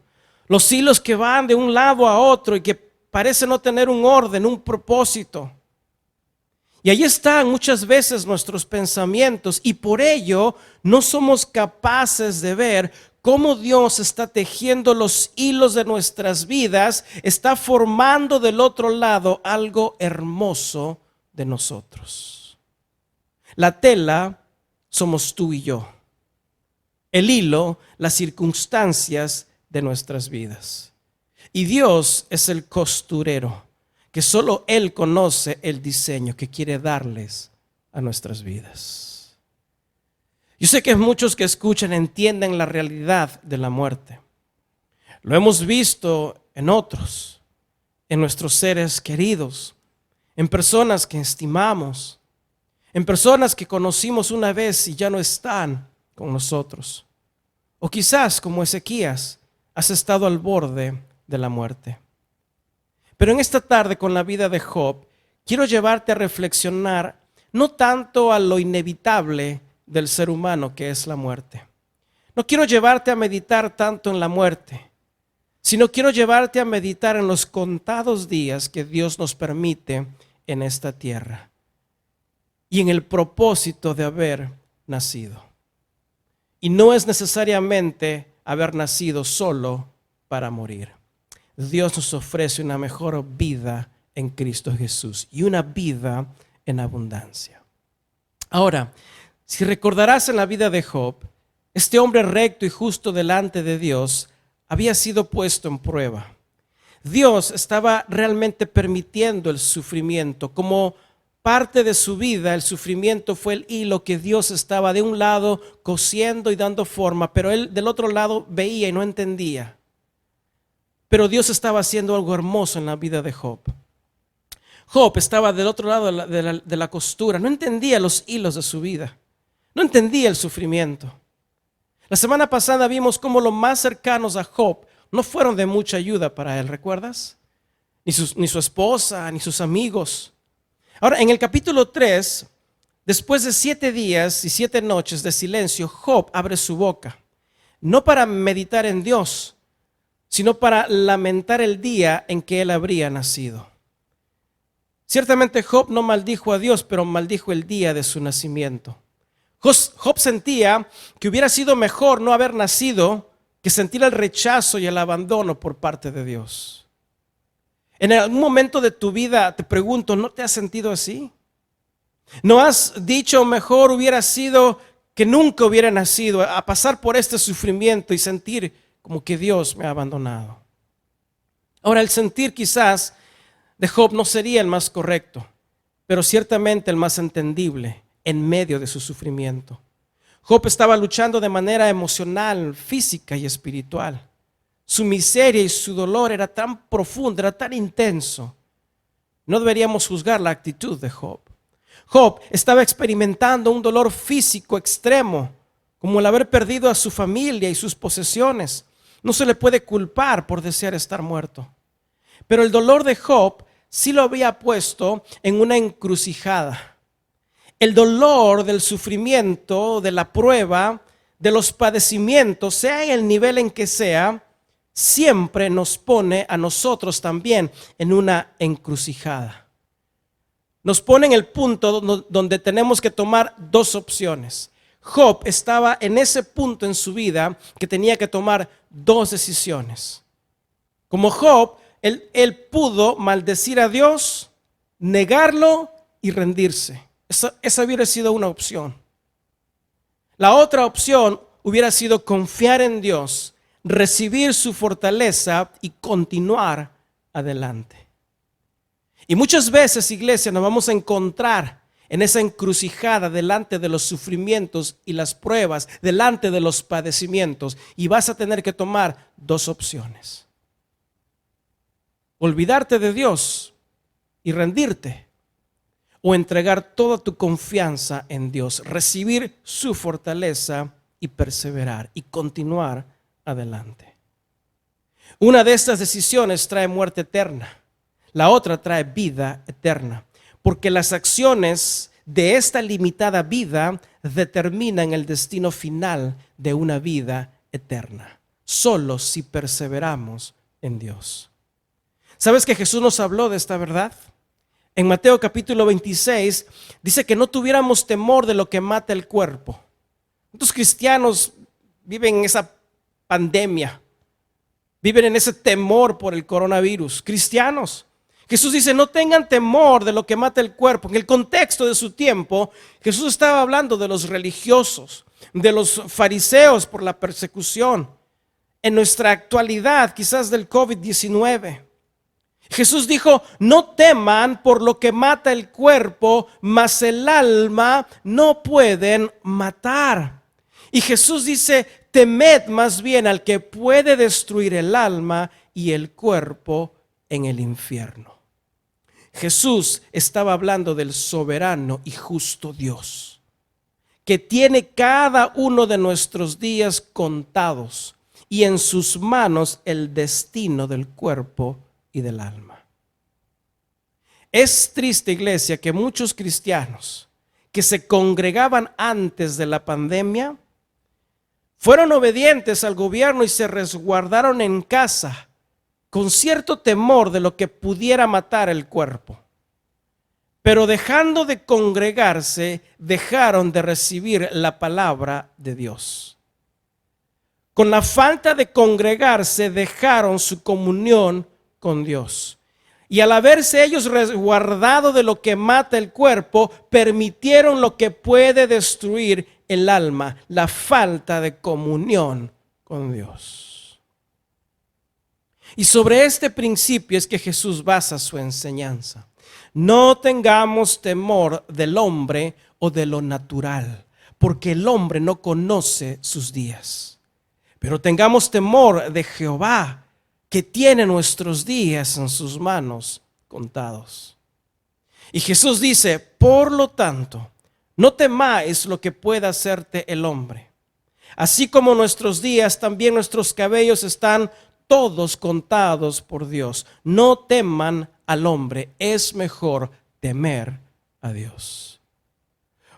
Los hilos que van de un lado a otro y que parecen no tener un orden, un propósito. Y ahí están muchas veces nuestros pensamientos y por ello no somos capaces de ver cómo Dios está tejiendo los hilos de nuestras vidas, está formando del otro lado algo hermoso de nosotros. La tela somos tú y yo. El hilo, las circunstancias de nuestras vidas. Y Dios es el costurero, que solo Él conoce el diseño que quiere darles a nuestras vidas. Yo sé que muchos que escuchan entienden la realidad de la muerte. Lo hemos visto en otros, en nuestros seres queridos, en personas que estimamos, en personas que conocimos una vez y ya no están con nosotros. O quizás, como Ezequías, has estado al borde de la muerte. Pero en esta tarde, con la vida de Job, quiero llevarte a reflexionar no tanto a lo inevitable del ser humano que es la muerte. No quiero llevarte a meditar tanto en la muerte, sino quiero llevarte a meditar en los contados días que Dios nos permite en esta tierra y en el propósito de haber nacido. Y no es necesariamente haber nacido solo para morir. Dios nos ofrece una mejor vida en Cristo Jesús y una vida en abundancia. Ahora, si recordarás en la vida de Job, este hombre recto y justo delante de Dios había sido puesto en prueba. Dios estaba realmente permitiendo el sufrimiento. Como parte de su vida, el sufrimiento fue el hilo que Dios estaba de un lado cosiendo y dando forma, pero él del otro lado veía y no entendía. Pero Dios estaba haciendo algo hermoso en la vida de Job. Job estaba del otro lado de la costura, no entendía los hilos de su vida, no entendía el sufrimiento. La semana pasada vimos cómo los más cercanos a Job no fueron de mucha ayuda para él, ¿recuerdas? Ni su esposa, ni sus amigos. Ahora, en el capítulo 3, después de 7 días y 7 noches de silencio, Job abre su boca, no para meditar en Dios, sino para lamentar el día en que él habría nacido. Ciertamente Job no maldijo a Dios, pero maldijo el día de su nacimiento. Job sentía que hubiera sido mejor no haber nacido que sentir el rechazo y el abandono por parte de Dios. En algún momento de tu vida te pregunto, ¿no te has sentido así? ¿No has dicho mejor hubiera sido que nunca hubiera nacido a pasar por este sufrimiento y sentir como que Dios me ha abandonado? Ahora, el sentir quizás de Job no sería el más correcto, pero ciertamente el más entendible, en medio de su sufrimiento. Job estaba luchando de manera emocional, física y espiritual. Su miseria y su dolor era tan profundo, era tan intenso. No deberíamos juzgar la actitud de Job. Job estaba experimentando un dolor físico extremo, como el haber perdido a su familia y sus posesiones. No se le puede culpar por desear estar muerto. Pero el dolor de Job sí lo había puesto en una encrucijada. El dolor del sufrimiento, de la prueba, de los padecimientos, sea en el nivel en que sea, siempre nos pone a nosotros también en una encrucijada. Nos pone en el punto donde tenemos que tomar dos opciones. Job estaba en ese punto en su vida que tenía que tomar dos decisiones. Como Job, él pudo maldecir a Dios, negarlo y rendirse. Esa hubiera sido una opción. La otra opción hubiera sido confiar en Dios, recibir su fortaleza y continuar adelante. Y muchas veces, iglesia, nos vamos a encontrar en esa encrucijada delante de los sufrimientos y las pruebas, delante de los padecimientos, y vas a tener que tomar dos opciones: olvidarte de Dios y rendirte, o entregar toda tu confianza en Dios, recibir su fortaleza y perseverar y continuar adelante. Una de estas decisiones trae muerte eterna, la otra trae vida eterna, porque las acciones de esta limitada vida determinan el destino final de una vida eterna, solo si perseveramos en Dios. ¿Sabes que Jesús nos habló de esta verdad? En Mateo capítulo 26 dice que no tuviéramos temor de lo que mata el cuerpo. Muchos cristianos viven en esa pandemia, viven en ese temor por el coronavirus. Cristianos, Jesús dice: no tengan temor de lo que mata el cuerpo. En el contexto de su tiempo, Jesús estaba hablando de los religiosos, de los fariseos por la persecución. En nuestra actualidad, quizás del COVID-19, Jesús dijo: no teman por lo que mata el cuerpo, mas el alma no pueden matar. Y Jesús dice: temed más bien al que puede destruir el alma y el cuerpo en el infierno. Jesús estaba hablando del soberano y justo Dios, que tiene cada uno de nuestros días contados y en sus manos el destino del cuerpo y del alma. Es triste, iglesia, que muchos cristianos que se congregaban antes de la pandemia fueron obedientes al gobierno y se resguardaron en casa con cierto temor de lo que pudiera matar el cuerpo. Pero dejando de congregarse, dejaron de recibir la palabra de Dios. Con la falta de congregarse, dejaron su comunión con Dios. Y al haberse ellos resguardado de lo que mata el cuerpo, permitieron lo que puede destruir el alma: la falta de comunión con Dios. Y sobre este principio es que Jesús basa su enseñanza. No tengamos temor del hombre o de lo natural, porque el hombre no conoce sus días. Pero tengamos temor de Jehová, que tiene nuestros días en sus manos contados. Y Jesús dice: por lo tanto, no temáis lo que pueda hacerte el hombre. Así como nuestros días, también nuestros cabellos están todos contados por Dios. No teman al hombre, es mejor temer a Dios.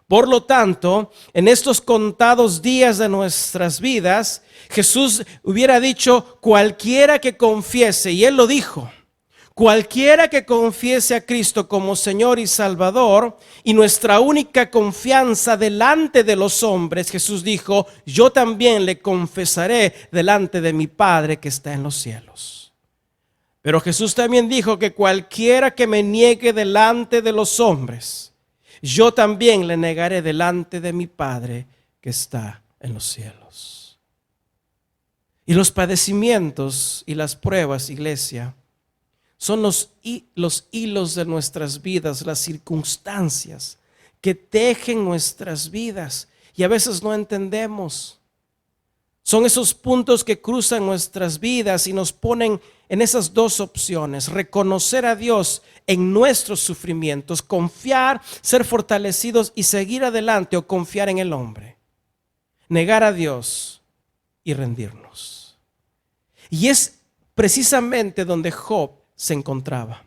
Por lo tanto, en estos contados días de nuestras vidas, Jesús hubiera dicho: cualquiera que confiese, y Él lo dijo, cualquiera que confiese a Cristo como Señor y Salvador, y nuestra única confianza delante de los hombres, Jesús dijo: yo también le confesaré delante de mi Padre que está en los cielos. Pero Jesús también dijo que cualquiera que me niegue delante de los hombres, yo también le negaré delante de mi Padre que está en los cielos. Y los padecimientos y las pruebas, iglesia, son los hilos de nuestras vidas, las circunstancias que tejen nuestras vidas y a veces no entendemos. Son esos puntos que cruzan nuestras vidas y nos ponen en esas dos opciones: reconocer a Dios en nuestros sufrimientos, confiar, ser fortalecidos y seguir adelante, o confiar en el hombre, negar a Dios y rendirnos. Y es precisamente donde Job se encontraba.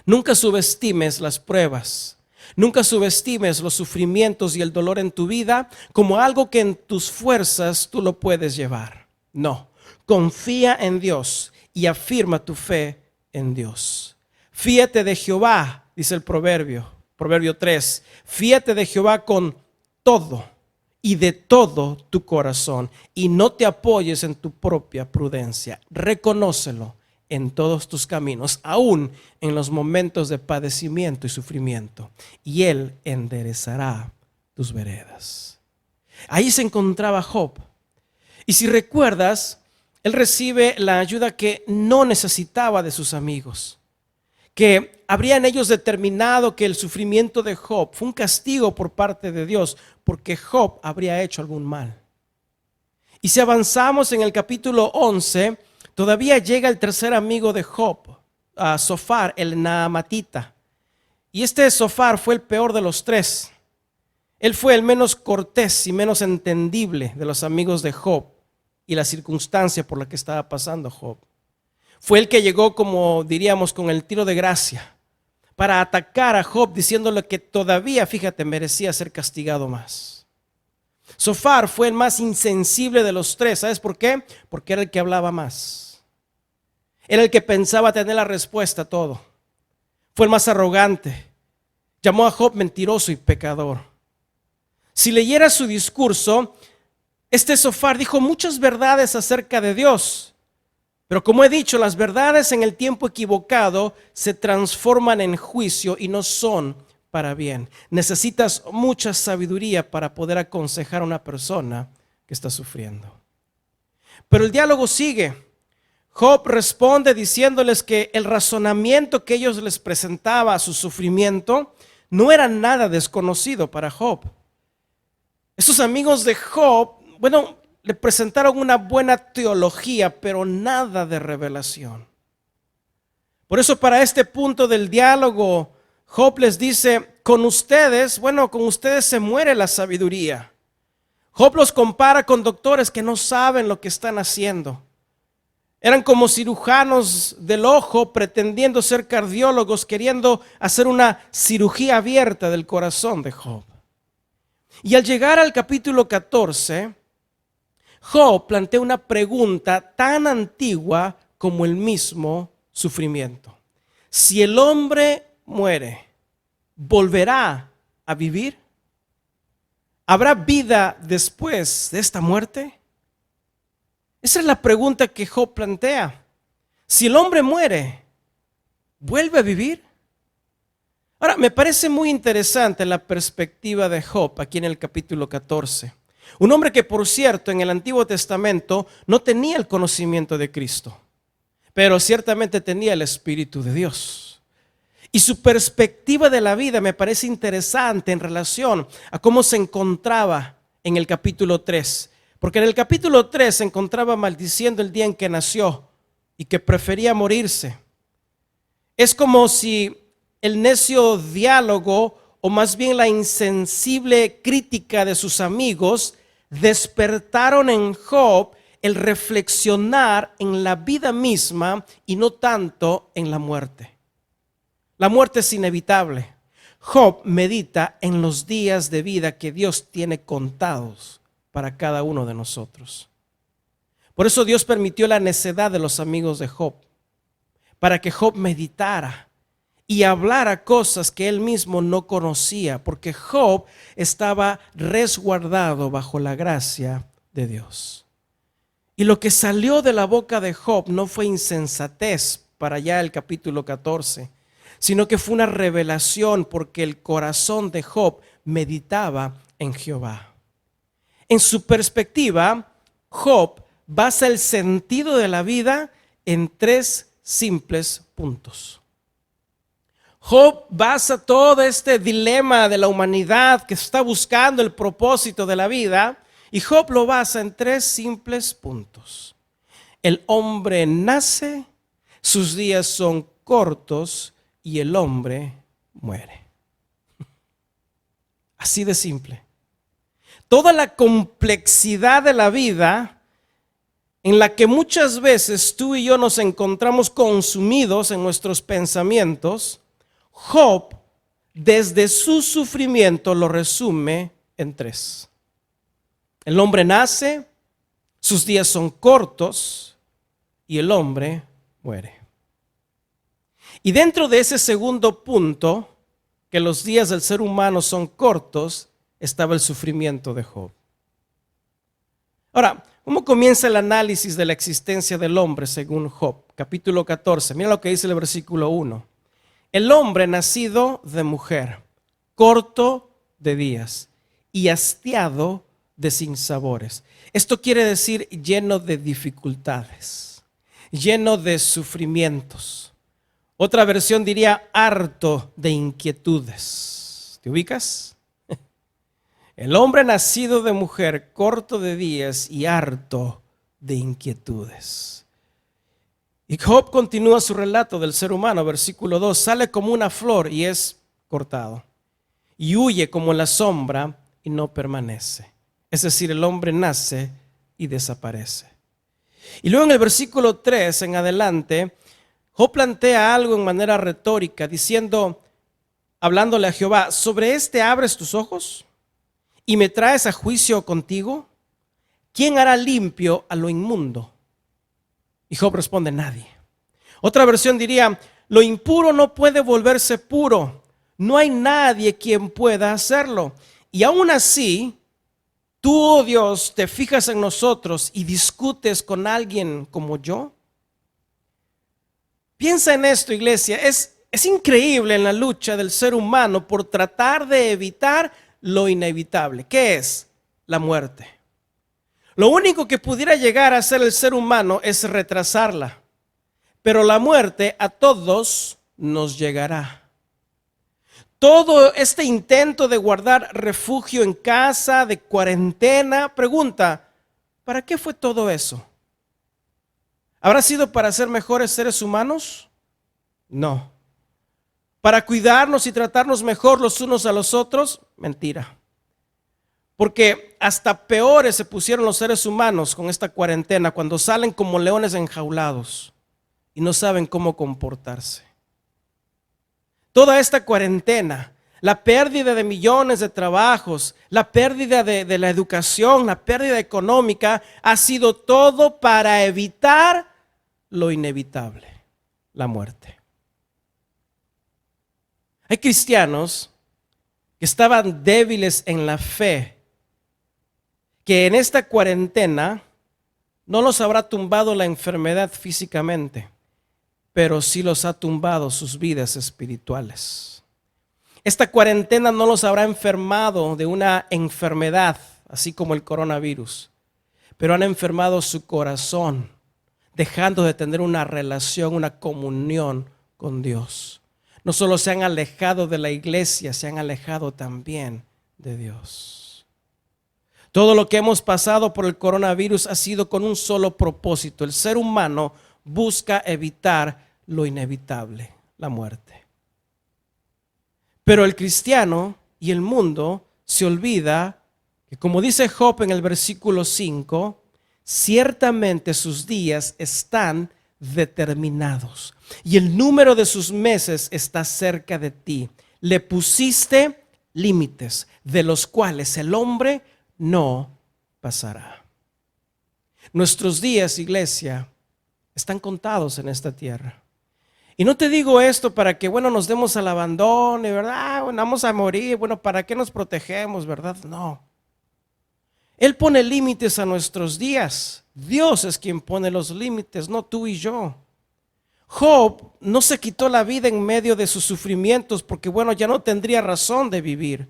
Nunca subestimes las pruebas. Nunca subestimes los sufrimientos y el dolor en tu vida como algo que en tus fuerzas tú lo puedes llevar. No, confía en Dios y afirma tu fe en Dios. Fíate de Jehová, dice el Proverbio 3. Fíate de Jehová con todo y de todo tu corazón, y no te apoyes en tu propia prudencia. Reconócelo en todos tus caminos, aún en los momentos de padecimiento y sufrimiento, y Él enderezará tus veredas. Ahí se encontraba Job. Y si recuerdas, él recibe la ayuda que no necesitaba de sus amigos, que habrían ellos determinado que el sufrimiento de Job fue un castigo por parte de Dios, porque Job habría hecho algún mal. Y si avanzamos en el capítulo 11, todavía llega el tercer amigo de Job, Zofar, el naamatita. Y este Zofar fue el peor de los tres. Él fue el menos cortés y menos entendible de los amigos de Job y la circunstancia por la que estaba pasando Job. Fue el que llegó, como diríamos, con el tiro de gracia para atacar a Job, diciéndole que todavía, fíjate, merecía ser castigado más. Zofar fue el más insensible de los tres. ¿Sabes por qué? Porque era el que hablaba más. Era el que pensaba tener la respuesta a todo. Fue el más arrogante. Llamó a Job mentiroso y pecador. Si leyera su discurso, este Zofar dijo muchas verdades acerca de Dios. Pero como he dicho, las verdades en el tiempo equivocado se transforman en juicio y no son para bien. Necesitas mucha sabiduría para poder aconsejar a una persona que está sufriendo. Pero el diálogo sigue. Job responde diciéndoles que el razonamiento que ellos les presentaba a su sufrimiento no era nada desconocido para Job. Esos amigos de Job, le presentaron una buena teología, pero nada de revelación. Por eso, para este punto del diálogo, Job les dice: con ustedes se muere la sabiduría. Job los compara con doctores que no saben lo que están haciendo. Eran como cirujanos del ojo pretendiendo ser cardiólogos, queriendo hacer una cirugía abierta del corazón de Job. Y al llegar al capítulo 14, Job plantea una pregunta tan antigua como el mismo sufrimiento. Si el hombre muere, ¿volverá a vivir? ¿Habrá vida después de esta muerte? Esa es la pregunta que Job plantea. Si el hombre muere, ¿vuelve a vivir? Ahora, me parece muy interesante la perspectiva de Job aquí en el capítulo 14. Un hombre que, por cierto, en el Antiguo Testamento no tenía el conocimiento de Cristo, pero ciertamente tenía el Espíritu de Dios. Y su perspectiva de la vida me parece interesante en relación a cómo se encontraba en el capítulo 3. Porque en el capítulo 3 se encontraba maldiciendo el día en que nació y que prefería morirse. Es como si el necio diálogo, o más bien la insensible crítica de sus amigos, despertaron en Job el reflexionar en la vida misma y no tanto en la muerte. La muerte es inevitable. Job medita en los días de vida que Dios tiene contados para cada uno de nosotros. Por eso Dios permitió la necedad de los amigos de Job, para que Job meditara y hablara cosas que él mismo no conocía, porque Job estaba resguardado bajo la gracia de Dios. Y lo que salió de la boca de Job no fue insensatez para ya el capítulo 14, sino que fue una revelación, porque el corazón de Job meditaba en Jehová. En su perspectiva, Job basa el sentido de la vida en tres simples puntos. Job basa todo este dilema de la humanidad que está buscando el propósito de la vida, y Job lo basa en 3 simples puntos. El hombre nace, sus días son cortos y el hombre muere. Así de simple. Toda la complejidad de la vida en la que muchas veces tú y yo nos encontramos consumidos en nuestros pensamientos, Job, desde su sufrimiento, lo resume en 3. El hombre nace, sus días son cortos y el hombre muere. Y dentro de ese segundo punto, que los días del ser humano son cortos, estaba el sufrimiento de Job. Ahora, ¿cómo comienza el análisis de la existencia del hombre según Job? Capítulo 14, mira lo que dice el versículo 1. El hombre nacido de mujer, corto de días y hastiado de sinsabores. Esto quiere decir lleno de dificultades, lleno de sufrimientos. Otra versión diría harto de inquietudes. ¿Te ubicas? El hombre nacido de mujer, corto de días y harto de inquietudes. Y Job continúa su relato del ser humano, versículo 2, sale como una flor y es cortado, y huye como la sombra y no permanece. Es decir, el hombre nace y desaparece. Y luego en el versículo 3 en adelante, Job plantea algo en manera retórica, diciendo, hablándole a Jehová, ¿sobre este abres tus ojos y me traes a juicio contigo? ¿Quién hará limpio a lo inmundo? Y Job responde, nadie. Otra versión diría, lo impuro no puede volverse puro. No hay nadie quien pueda hacerlo. Y aún así, tú, oh Dios, te fijas en nosotros y discutes con alguien como yo. Piensa en esto, iglesia. Es increíble en la lucha del ser humano por tratar de evitar lo inevitable. ¿Qué es? La muerte. Lo único que pudiera llegar a hacer el ser humano es retrasarla, pero la muerte a todos nos llegará. Todo este intento de guardar refugio en casa, de cuarentena, pregunta, ¿para qué fue todo eso? ¿Habrá sido para ser mejores seres humanos? No. ¿Para cuidarnos y tratarnos mejor los unos a los otros? Mentira. Porque hasta peores se pusieron los seres humanos con esta cuarentena cuando salen como leones enjaulados y no saben cómo comportarse. Toda esta cuarentena, la pérdida de millones de trabajos, la pérdida de la educación, la pérdida económica, ha sido todo para evitar lo inevitable, la muerte. Hay cristianos que estaban débiles en la fe, que en esta cuarentena no los habrá tumbado la enfermedad físicamente, pero sí los ha tumbado sus vidas espirituales. Esta cuarentena no los habrá enfermado de una enfermedad, así como el coronavirus, pero han enfermado su corazón, dejando de tener una relación, una comunión con Dios. No solo se han alejado de la iglesia, se han alejado también de Dios. Todo lo que hemos pasado por el coronavirus ha sido con un solo propósito. El ser humano busca evitar lo inevitable, la muerte. Pero el cristiano y el mundo se olvida que, como dice Job en el versículo 5, ciertamente sus días están determinados y el número de sus meses está cerca de ti. Le pusiste límites de los cuales el hombre no pasará. Nuestros días, iglesia, están contados en esta tierra. Y no te digo esto para que, nos demos al abandono, ¿verdad? Vamos a morir, ¿para qué nos protegemos, verdad? No. Él pone límites a nuestros días. Dios es quien pone los límites, no tú y yo. Job no se quitó la vida en medio de sus sufrimientos porque, ya no tendría razón de vivir.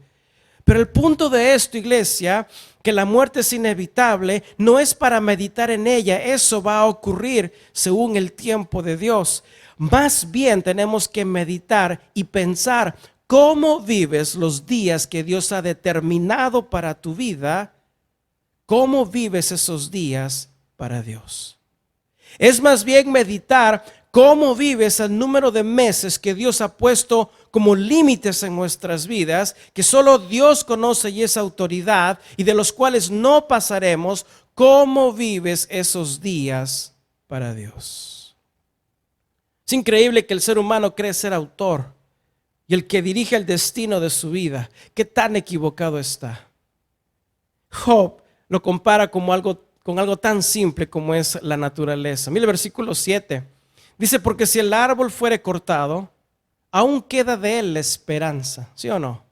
Pero el punto de esto, iglesia, que la muerte es inevitable, no es para meditar en ella. Eso va a ocurrir según el tiempo de Dios. Más bien tenemos que meditar y pensar cómo vives los días que Dios ha determinado para tu vida. ¿Cómo vives esos días para Dios? Es más bien meditar cómo vives el número de meses que Dios ha puesto como límites en nuestras vidas, que solo Dios conoce y es autoridad, y de los cuales no pasaremos. ¿Cómo vives esos días para Dios? Es increíble que el ser humano cree ser autor y el que dirige el destino de su vida. ¿Qué tan equivocado está? Job lo compara con algo tan simple como es la naturaleza. Mira el versículo 7. Dice, porque si el árbol fuere cortado, aún queda de él la esperanza. ¿Sí o no?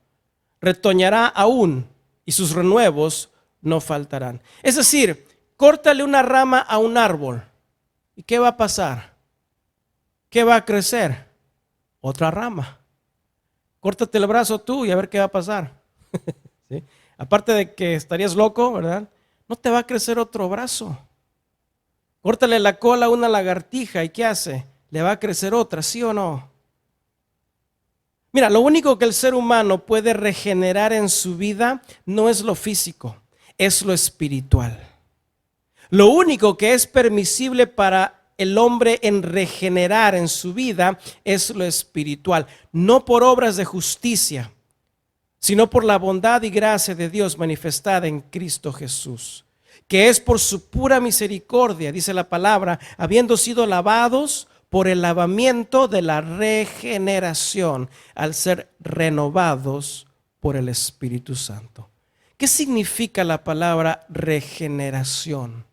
Retoñará aún y sus renuevos no faltarán. Es decir, córtale una rama a un árbol. ¿Y qué va a pasar? ¿Qué va a crecer? Otra rama. Córtate el brazo tú y a ver qué va a pasar. ¿Sí? Aparte de que estarías loco, ¿verdad? No te va a crecer otro brazo. Córtale la cola a una lagartija y ¿qué hace? Le va a crecer otra, ¿sí o no? Mira, lo único que el ser humano puede regenerar en su vida no es lo físico, es lo espiritual. Lo único que es permisible para el hombre en regenerar en su vida es lo espiritual, no por obras de justicia, sino por la bondad y gracia de Dios manifestada en Cristo Jesús, que es por su pura misericordia, dice la palabra, habiendo sido lavados por el lavamiento de la regeneración, al ser renovados por el Espíritu Santo. ¿Qué significa la palabra regeneración?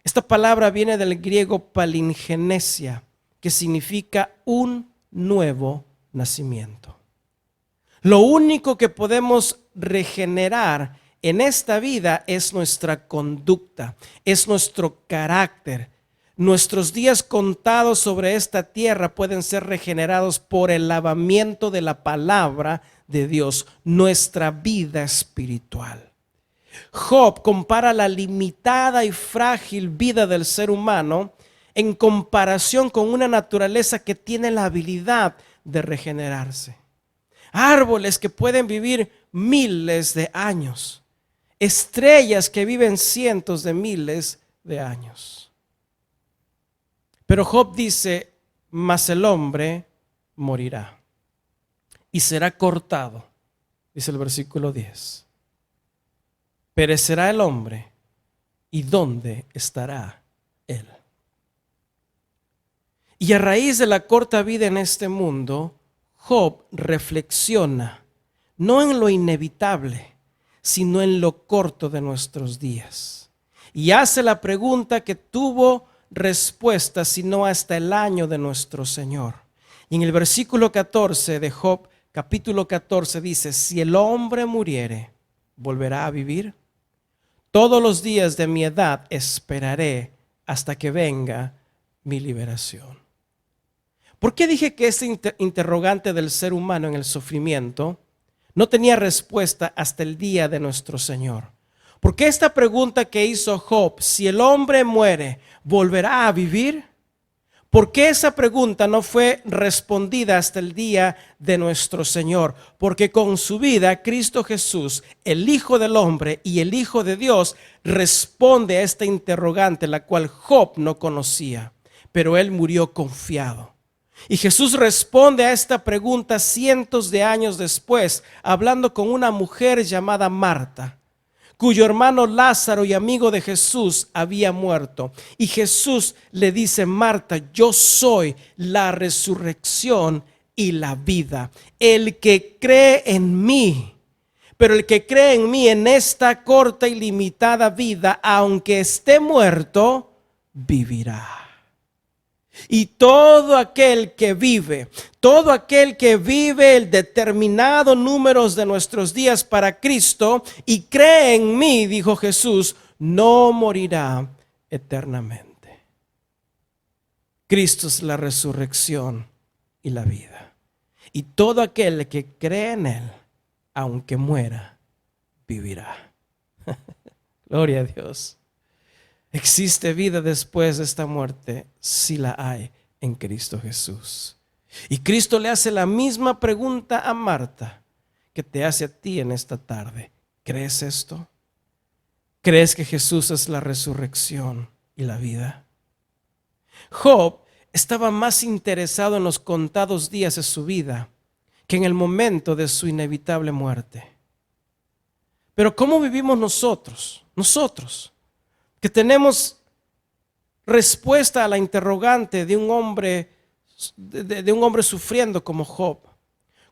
Esta palabra viene del griego palingenesia, que significa un nuevo nacimiento. Lo único que podemos regenerar en esta vida es nuestra conducta, es nuestro carácter. Nuestros días contados sobre esta tierra pueden ser regenerados por el lavamiento de la palabra de Dios, nuestra vida espiritual. Job compara la limitada y frágil vida del ser humano en comparación con una naturaleza que tiene la habilidad de regenerarse. Árboles que pueden vivir miles de años, estrellas que viven cientos de miles de años. Pero Job dice, mas el hombre morirá y será cortado, dice el versículo 10. Perecerá el hombre, ¿y dónde estará él? Y a raíz de la corta vida en este mundo, Job reflexiona no en lo inevitable, sino en lo corto de nuestros días. Y hace la pregunta que tuvo respuesta, sino hasta el año de nuestro Señor. Y en el versículo 14 de Job, capítulo 14, dice, si el hombre muriere, ¿volverá a vivir? Todos los días de mi edad esperaré hasta que venga mi liberación. ¿Por qué dije que este interrogante del ser humano en el sufrimiento no tenía respuesta hasta el día de nuestro Señor? Porque esta pregunta que hizo Job, si el hombre muere, ¿volverá a vivir? ¿Por qué esa pregunta no fue respondida hasta el día de nuestro Señor? Porque con su vida, Cristo Jesús, el Hijo del Hombre y el Hijo de Dios, responde a esta interrogante, la cual Job no conocía, pero él murió confiado. Y Jesús responde a esta pregunta cientos de años después, hablando con una mujer llamada Marta, cuyo hermano Lázaro y amigo de Jesús había muerto. Y Jesús le dice, Marta, yo soy la resurrección y la vida. El que cree en mí, pero el que cree en mí en esta corta y limitada vida, aunque esté muerto, vivirá. Y todo aquel que vive el determinado número de nuestros días para Cristo y cree en mí, dijo Jesús, no morirá eternamente. Cristo es la resurrección y la vida. Y todo aquel que cree en Él, aunque muera, vivirá. Gloria a Dios. ¿Existe vida después de esta muerte? Sí la hay en Cristo Jesús. Y Cristo le hace la misma pregunta a Marta que te hace a ti en esta tarde. ¿Crees esto? ¿Crees que Jesús es la resurrección y la vida? Job estaba más interesado en los contados días de su vida que en el momento de su inevitable muerte. Pero ¿cómo vivimos nosotros? Nosotros, que tenemos respuesta a la interrogante de un hombre sufriendo como Job.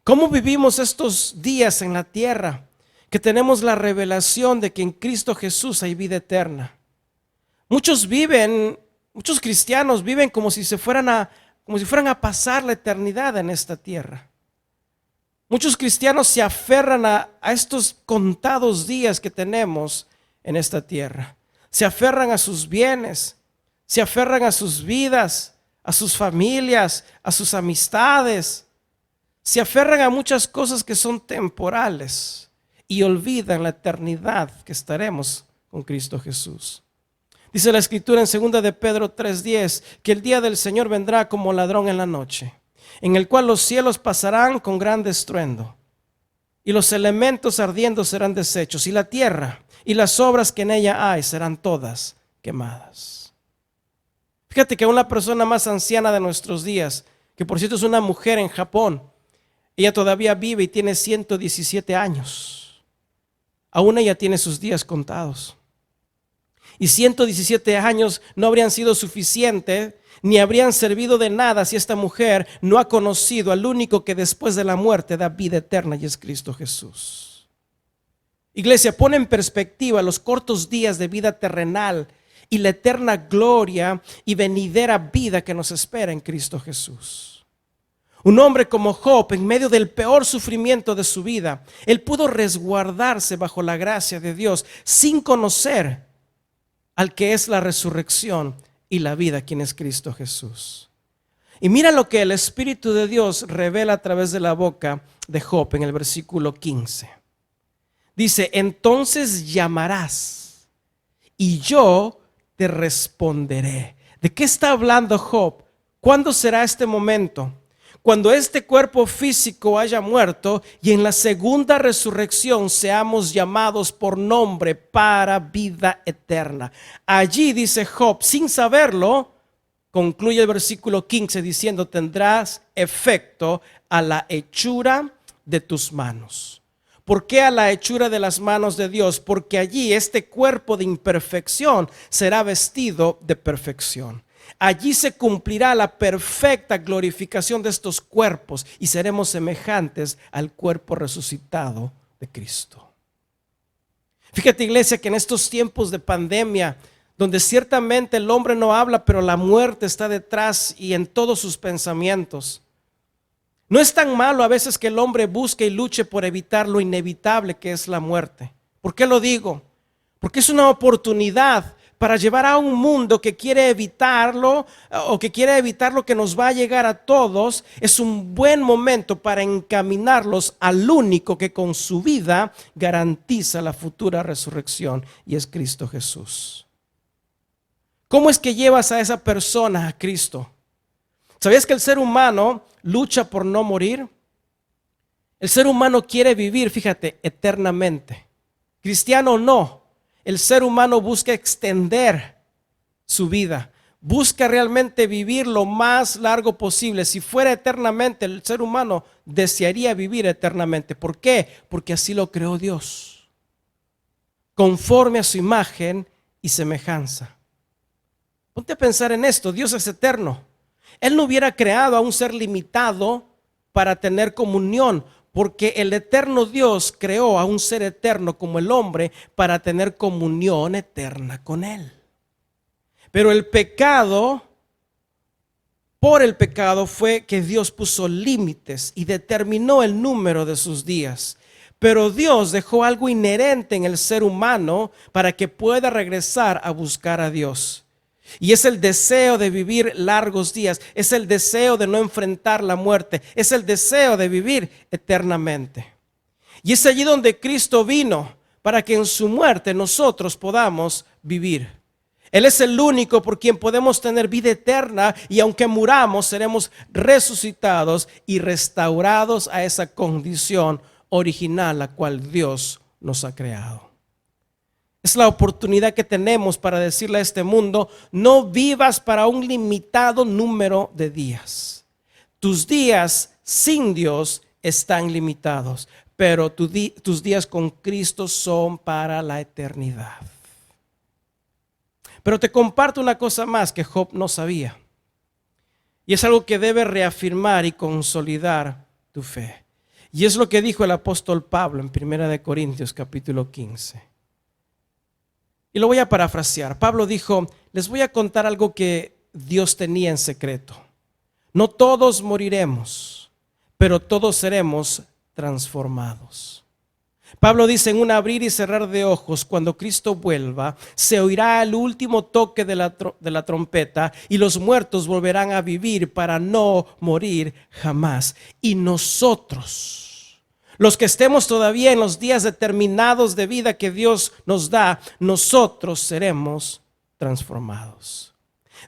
¿Cómo vivimos estos días en la tierra que tenemos la revelación de que en Cristo Jesús hay vida eterna? Muchos cristianos viven como si fueran a pasar la eternidad en esta tierra. Muchos cristianos se aferran a estos contados días que tenemos en esta tierra. Se aferran a sus bienes, se aferran a sus vidas, a sus familias, a sus amistades. Se aferran a muchas cosas que son temporales y olvidan la eternidad que estaremos con Cristo Jesús. Dice la Escritura en 2 de Pedro 3:10 que el día del Señor vendrá como ladrón en la noche, en el cual los cielos pasarán con gran estruendo, y los elementos ardiendo serán deshechos, y la tierra y las obras que en ella hay serán todas quemadas. Fíjate que una persona más anciana de nuestros días, que por cierto es una mujer en Japón, ella todavía vive y tiene 117 años. Aún ella tiene sus días contados. Y 117 años no habrían sido suficientes, ni habrían servido de nada si esta mujer no ha conocido al único que después de la muerte da vida eterna, y es Cristo Jesús. Iglesia, pone en perspectiva los cortos días de vida terrenal y la eterna gloria y venidera vida que nos espera en Cristo Jesús. Un hombre como Job, en medio del peor sufrimiento de su vida, él pudo resguardarse bajo la gracia de Dios sin conocer al que es la resurrección y la vida, quien es Cristo Jesús. Y mira lo que el Espíritu de Dios revela a través de la boca de Job en el versículo 15. Dice: entonces llamarás y yo te responderé. ¿De qué está hablando Job? ¿Cuándo será este momento? Cuando este cuerpo físico haya muerto y en la segunda resurrección seamos llamados por nombre para vida eterna. Allí, dice Job, sin saberlo, concluye el versículo 15 diciendo: tendrás efecto a la hechura de tus manos. ¿Por qué a la hechura de las manos de Dios? Porque allí este cuerpo de imperfección será vestido de perfección. Allí se cumplirá la perfecta glorificación de estos cuerpos y seremos semejantes al cuerpo resucitado de Cristo. Fíjate, iglesia, que en estos tiempos de pandemia, donde ciertamente el hombre no habla, pero la muerte está detrás y en todos sus pensamientos, no es tan malo a veces que el hombre busque y luche por evitar lo inevitable que es la muerte. ¿Por qué lo digo? Porque es una oportunidad para llevar a un mundo que quiere evitarlo o que quiere evitar lo que nos va a llegar a todos. Es un buen momento para encaminarlos al único que con su vida garantiza la futura resurrección, y es Cristo Jesús. ¿Cómo es que llevas a esa persona a Cristo? ¿Sabías que el ser humano lucha por no morir? El ser humano quiere vivir, fíjate, eternamente. Cristiano o no, el ser humano busca extender su vida, busca realmente vivir lo más largo posible. Si fuera eternamente, el ser humano desearía vivir eternamente. ¿Por qué? Porque así lo creó Dios, conforme a su imagen y semejanza. Ponte a pensar en esto: Dios es eterno. Él no hubiera creado a un ser limitado para tener comunión, porque el eterno Dios creó a un ser eterno como el hombre para tener comunión eterna con Él. Pero por el pecado fue que Dios puso límites y determinó el número de sus días. Pero Dios dejó algo inherente en el ser humano para que pueda regresar a buscar a Dios. Y es el deseo de vivir largos días, es el deseo de no enfrentar la muerte, es el deseo de vivir eternamente. Y es allí donde Cristo vino, para que en su muerte nosotros podamos vivir. Él es el único por quien podemos tener vida eterna, y aunque muramos seremos resucitados y restaurados a esa condición original la cual Dios nos ha creado. Es la oportunidad que tenemos para decirle a este mundo: no vivas para un limitado número de días. Tus días sin Dios están limitados, pero tus días con Cristo son para la eternidad. Pero te comparto una cosa más que Job no sabía, y es algo que debe reafirmar y consolidar tu fe. Y es lo que dijo el apóstol Pablo en 1 Corintios capítulo 15. Y lo voy a parafrasear. Pablo dijo: les voy a contar algo que Dios tenía en secreto. No todos moriremos, pero todos seremos transformados. Pablo dice: en un abrir y cerrar de ojos, cuando Cristo vuelva, se oirá el último toque de la trompeta, y los muertos volverán a vivir para no morir jamás. Y nosotros, los que estemos todavía en los días determinados de vida que Dios nos da, nosotros seremos transformados.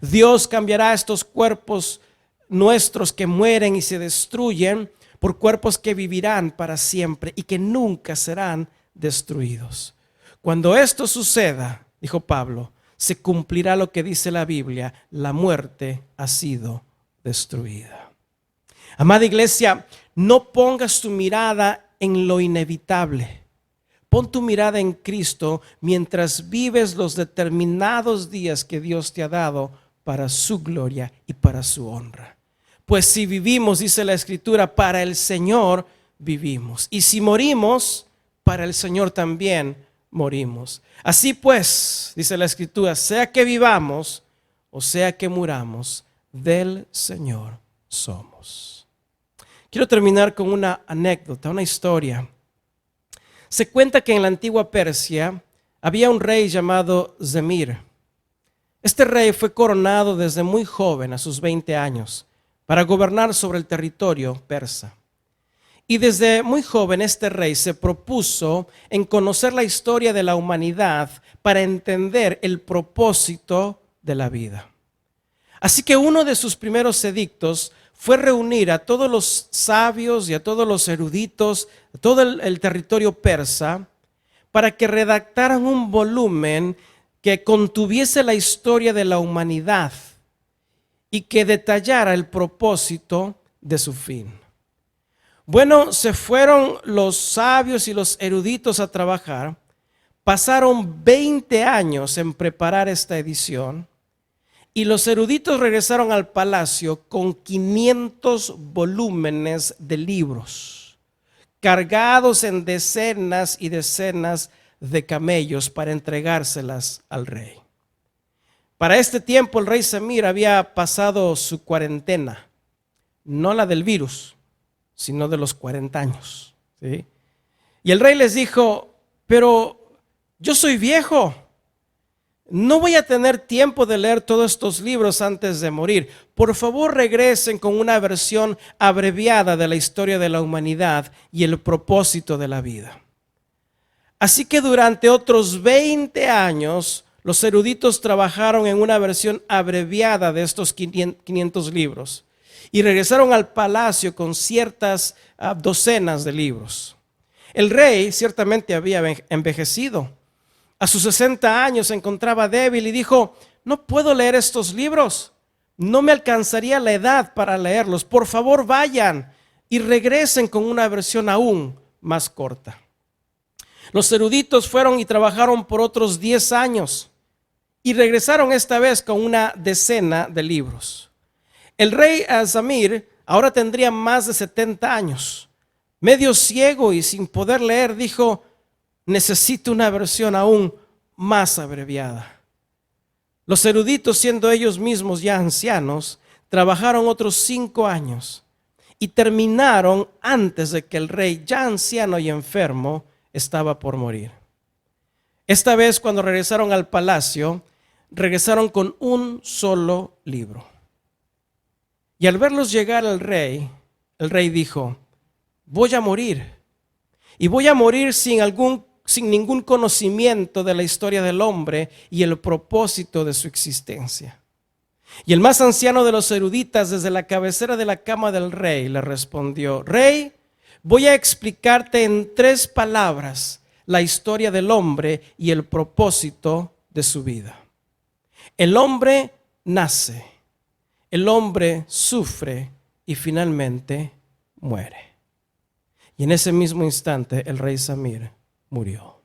Dios cambiará estos cuerpos nuestros que mueren y se destruyen por cuerpos que vivirán para siempre y que nunca serán destruidos. Cuando esto suceda, dijo Pablo, se cumplirá lo que dice la Biblia: la muerte ha sido destruida. Amada iglesia, no pongas tu mirada en lo inevitable. Pon tu mirada en Cristo mientras vives los determinados días que Dios te ha dado para su gloria y para su honra. Pues si vivimos, dice la Escritura, para el Señor vivimos. Y si morimos, para el Señor también morimos. Así pues, dice la Escritura, sea que vivamos o sea que muramos, del Señor somos. Quiero terminar con una anécdota, una historia. Se cuenta que en la antigua Persia había un rey llamado Zemir. Este rey fue coronado desde muy joven, a sus 20 años, para gobernar sobre el territorio persa. Y desde muy joven este rey se propuso en conocer la historia de la humanidad para entender el propósito de la vida. Así que uno de sus primeros edictos fue reunir a todos los sabios y a todos los eruditos, a todo el territorio persa, para que redactaran un volumen que contuviese la historia de la humanidad y que detallara el propósito de su fin. Bueno, se fueron los sabios y los eruditos a trabajar. Pasaron 20 años en preparar esta edición, y los eruditos regresaron al palacio con 500 volúmenes de libros, cargados en decenas y decenas de camellos para entregárselas al rey. Para este tiempo el rey Zemir había pasado su cuarentena, no la del virus, sino de los 40 años, ¿sí? Y el rey les dijo: pero yo soy viejo, no voy a tener tiempo de leer todos estos libros antes de morir. Por favor, regresen con una versión abreviada de la historia de la humanidad y el propósito de la vida. Así que durante otros 20 años, los eruditos trabajaron en una versión abreviada de estos 500 libros y regresaron al palacio con ciertas docenas de libros. El rey ciertamente había envejecido. A sus 60 años se encontraba débil y dijo: no puedo leer estos libros, no me alcanzaría la edad para leerlos. Por favor, vayan y regresen con una versión aún más corta. Los eruditos fueron y trabajaron por otros 10 años y regresaron esta vez con una decena de libros. El rey Zemir ahora tendría más de 70 años. Medio ciego y sin poder leer, dijo: necesito una versión aún más abreviada. Los eruditos, siendo ellos mismos ya ancianos, trabajaron otros 5 años y terminaron antes de que el rey, ya anciano y enfermo, estaba por morir. Esta vez, cuando regresaron al palacio, regresaron con un solo libro. Y al verlos llegar el rey dijo: voy a morir, y voy a morir sin algún sin ningún conocimiento de la historia del hombre y el propósito de su existencia. Y el más anciano de los eruditas, desde la cabecera de la cama del rey, le respondió: Rey, voy a explicarte en 3 palabras la historia del hombre y el propósito de su vida. El hombre nace, el hombre sufre y finalmente muere. Y en ese mismo instante el rey Samir murió.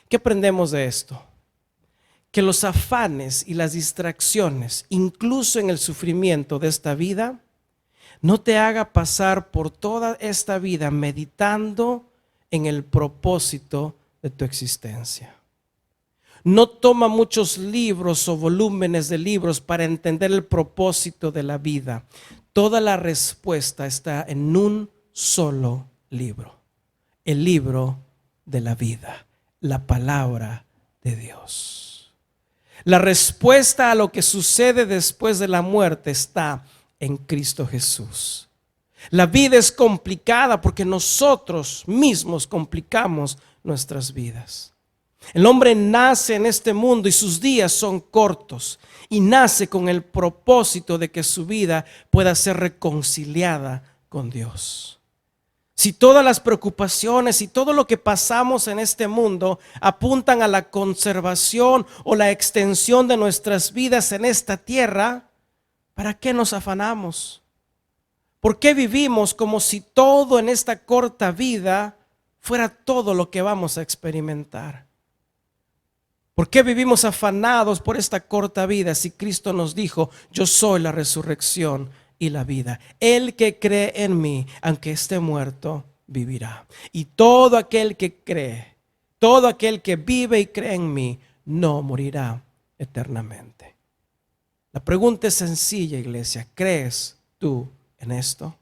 ¿Qué aprendemos de esto? Que los afanes y las distracciones, incluso en el sufrimiento de esta vida, no te haga pasar por toda esta vida meditando en el propósito de tu existencia. No toma muchos libros o volúmenes de libros para entender el propósito de la vida. Toda la respuesta está en un solo libro: el libro de la vida, la palabra de Dios. La respuesta a lo que sucede después de la muerte está en Cristo Jesús. La vida es complicada porque nosotros mismos complicamos nuestras vidas. El hombre nace en este mundo y sus días son cortos, y nace con el propósito de que su vida pueda ser reconciliada con Dios. Si todas las preocupaciones y todo lo que pasamos en este mundo apuntan a la conservación o la extensión de nuestras vidas en esta tierra, ¿para qué nos afanamos? ¿Por qué vivimos como si todo en esta corta vida fuera todo lo que vamos a experimentar? ¿Por qué vivimos afanados por esta corta vida si Cristo nos dijo: yo soy la resurrección y la vida? El que cree en mí, aunque esté muerto, vivirá. Y todo aquel que cree, todo aquel que vive y cree en mí, no morirá eternamente. La pregunta es sencilla, iglesia: ¿crees tú en esto?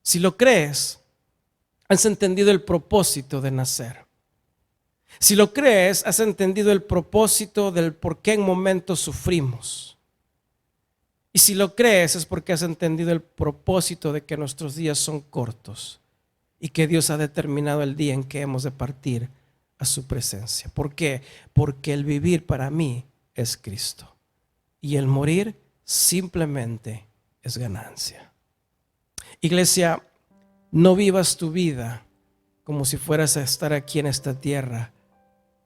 Si lo crees, has entendido el propósito de nacer. Si lo crees, has entendido el propósito del por qué en momentos sufrimos. Y si lo crees, es porque has entendido el propósito de que nuestros días son cortos y que Dios ha determinado el día en que hemos de partir a su presencia. ¿Por qué? Porque el vivir para mí es Cristo y el morir simplemente es ganancia. Iglesia, no vivas tu vida como si fueras a estar aquí en esta tierra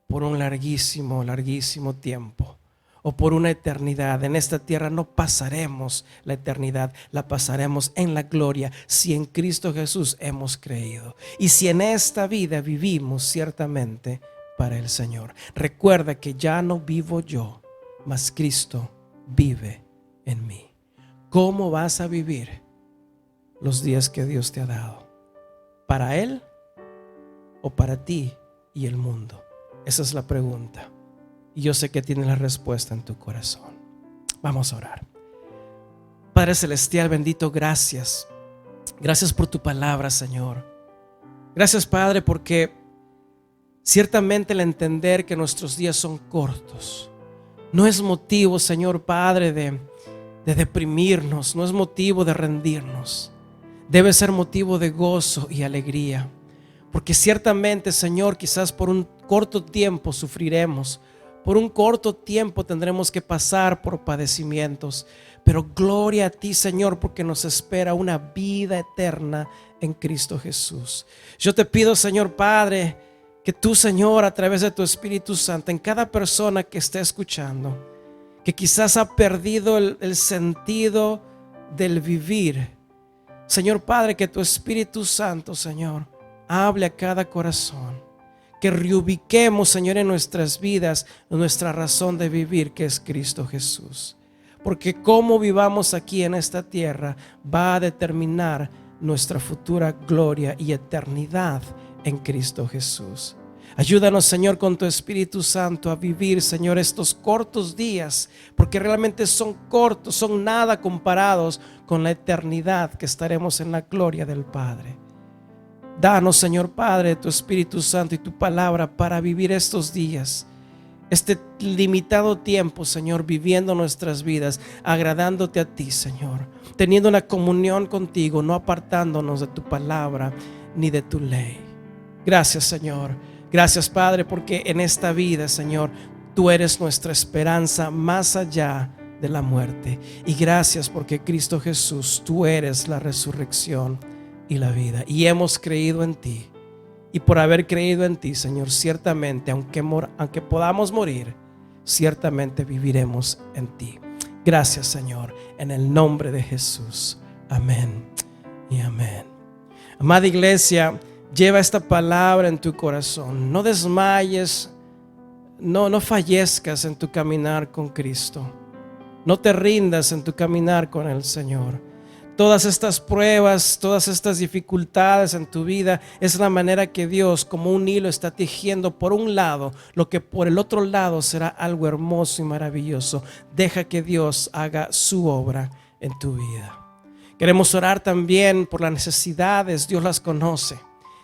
por un larguísimo, larguísimo tiempo, o por una eternidad. En esta tierra no pasaremos la eternidad, la pasaremos en la gloria si en Cristo Jesús hemos creído. Y si en esta vida vivimos ciertamente para el Señor. Recuerda que ya no vivo yo, mas Cristo vive en mí. ¿Cómo vas a vivir los días que Dios te ha dado? ¿Para Él o para ti y el mundo? Esa es la pregunta. Y yo sé que tienes la respuesta en tu corazón. Vamos a orar. Padre Celestial, bendito, gracias. Gracias por tu palabra, Señor. Gracias, Padre, porque ciertamente el entender que nuestros días son cortos no es motivo, Señor Padre, de deprimirnos, no es motivo de rendirnos. Debe ser motivo de gozo y alegría. Porque ciertamente, Señor, quizás por un corto tiempo sufriremos, por un corto tiempo tendremos que pasar por padecimientos, pero gloria a ti, Señor, porque nos espera una vida eterna en Cristo Jesús. Yo te pido, Señor Padre, que tú, Señor, a través de tu Espíritu Santo, en cada persona que esté escuchando, que quizás ha perdido el sentido del vivir, Señor Padre, que tu Espíritu Santo, Señor, hable a cada corazón, que reubiquemos, Señor, en nuestras vidas nuestra razón de vivir, que es Cristo Jesús. Porque cómo vivamos aquí en esta tierra va a determinar nuestra futura gloria y eternidad en Cristo Jesús. Ayúdanos, Señor, con tu Espíritu Santo a vivir, Señor, estos cortos días, porque realmente son cortos, son nada comparados con la eternidad que estaremos en la gloria del Padre. Danos, Señor Padre, tu Espíritu Santo y tu palabra para vivir estos días, este limitado tiempo, Señor, viviendo nuestras vidas, agradándote a ti, Señor, teniendo una comunión contigo, no apartándonos de tu palabra ni de tu ley. Gracias, Señor. Gracias, Padre, porque en esta vida, Señor, tú eres nuestra esperanza más allá de la muerte. Y gracias porque Cristo Jesús, tú eres la resurrección y la vida. Y hemos creído en ti. Y por haber creído en ti, Señor, ciertamente, aunque podamos morir, ciertamente viviremos en ti. Gracias, Señor, en el nombre de Jesús. Amén y amén. Amada iglesia, lleva esta palabra en tu corazón. No desmayes, no fallezcas en tu caminar con Cristo. No te rindas en tu caminar con el Señor. Todas estas pruebas, todas estas dificultades en tu vida es la manera que Dios, como un hilo, está tejiendo por un lado lo que por el otro lado será algo hermoso y maravilloso. Deja que Dios haga su obra en tu vida. Queremos orar también por las necesidades. Dios las conoce.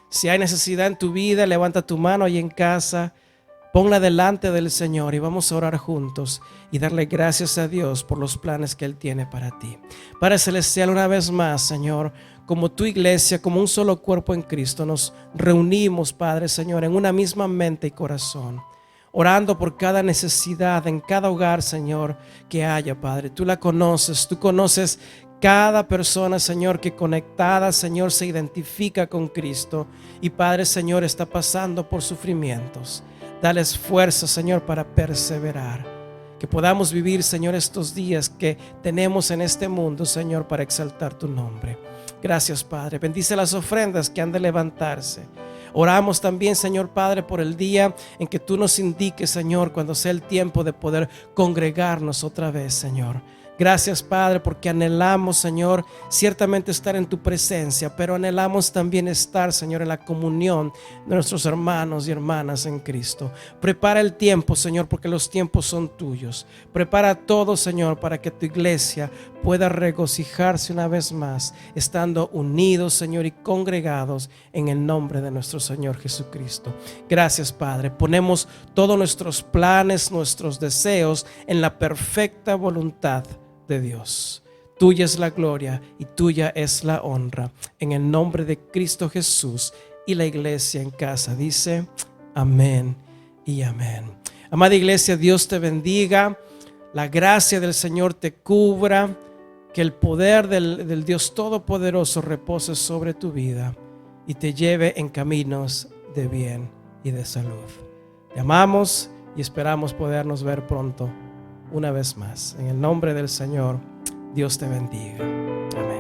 Si hay necesidad en tu vida, levanta tu mano ahí en casa, ponla delante del Señor y vamos a orar juntos y darle gracias a Dios por los planes que Él tiene para ti. Padre Celestial, una vez más, Señor, como tu iglesia, como un solo cuerpo en Cristo, nos reunimos, Padre Señor, en una misma mente y corazón, orando por cada necesidad en cada hogar, Señor, que haya, Padre. Tú la conoces, tú conoces cada persona, Señor, que conectada, Señor, se identifica con Cristo y, Padre, Señor, está pasando por sufrimientos. Dales fuerza, Señor, para perseverar. Que podamos vivir, Señor, estos días que tenemos en este mundo, Señor, para exaltar tu nombre. Gracias, Padre. Bendice las ofrendas que han de levantarse. Oramos también, Señor Padre, por el día en que tú nos indiques, Señor, cuando sea el tiempo de poder congregarnos otra vez, Señor. Gracias, Padre, porque anhelamos, Señor, ciertamente estar en tu presencia, pero anhelamos también estar, Señor, en la comunión de nuestros hermanos y hermanas en Cristo. Prepara el tiempo, Señor, porque los tiempos son tuyos. Prepara todo, Señor, para que tu iglesia pueda regocijarse una vez más, estando unidos, Señor, y congregados en el nombre de nuestro Señor Jesucristo. Gracias, Padre. Ponemos todos nuestros planes, nuestros deseos en la perfecta voluntad de Dios. Tuya es la gloria y tuya es la honra. En el nombre de Cristo Jesús. Y la iglesia en casa dice amén y amén. Amada iglesia, Dios te bendiga. La gracia del Señor te cubra. Que el poder del Dios Todopoderoso repose sobre tu vida y te lleve en caminos de bien y de salud. Te amamos y esperamos podernos ver pronto una vez más. En el nombre del Señor, Dios te bendiga. Amén.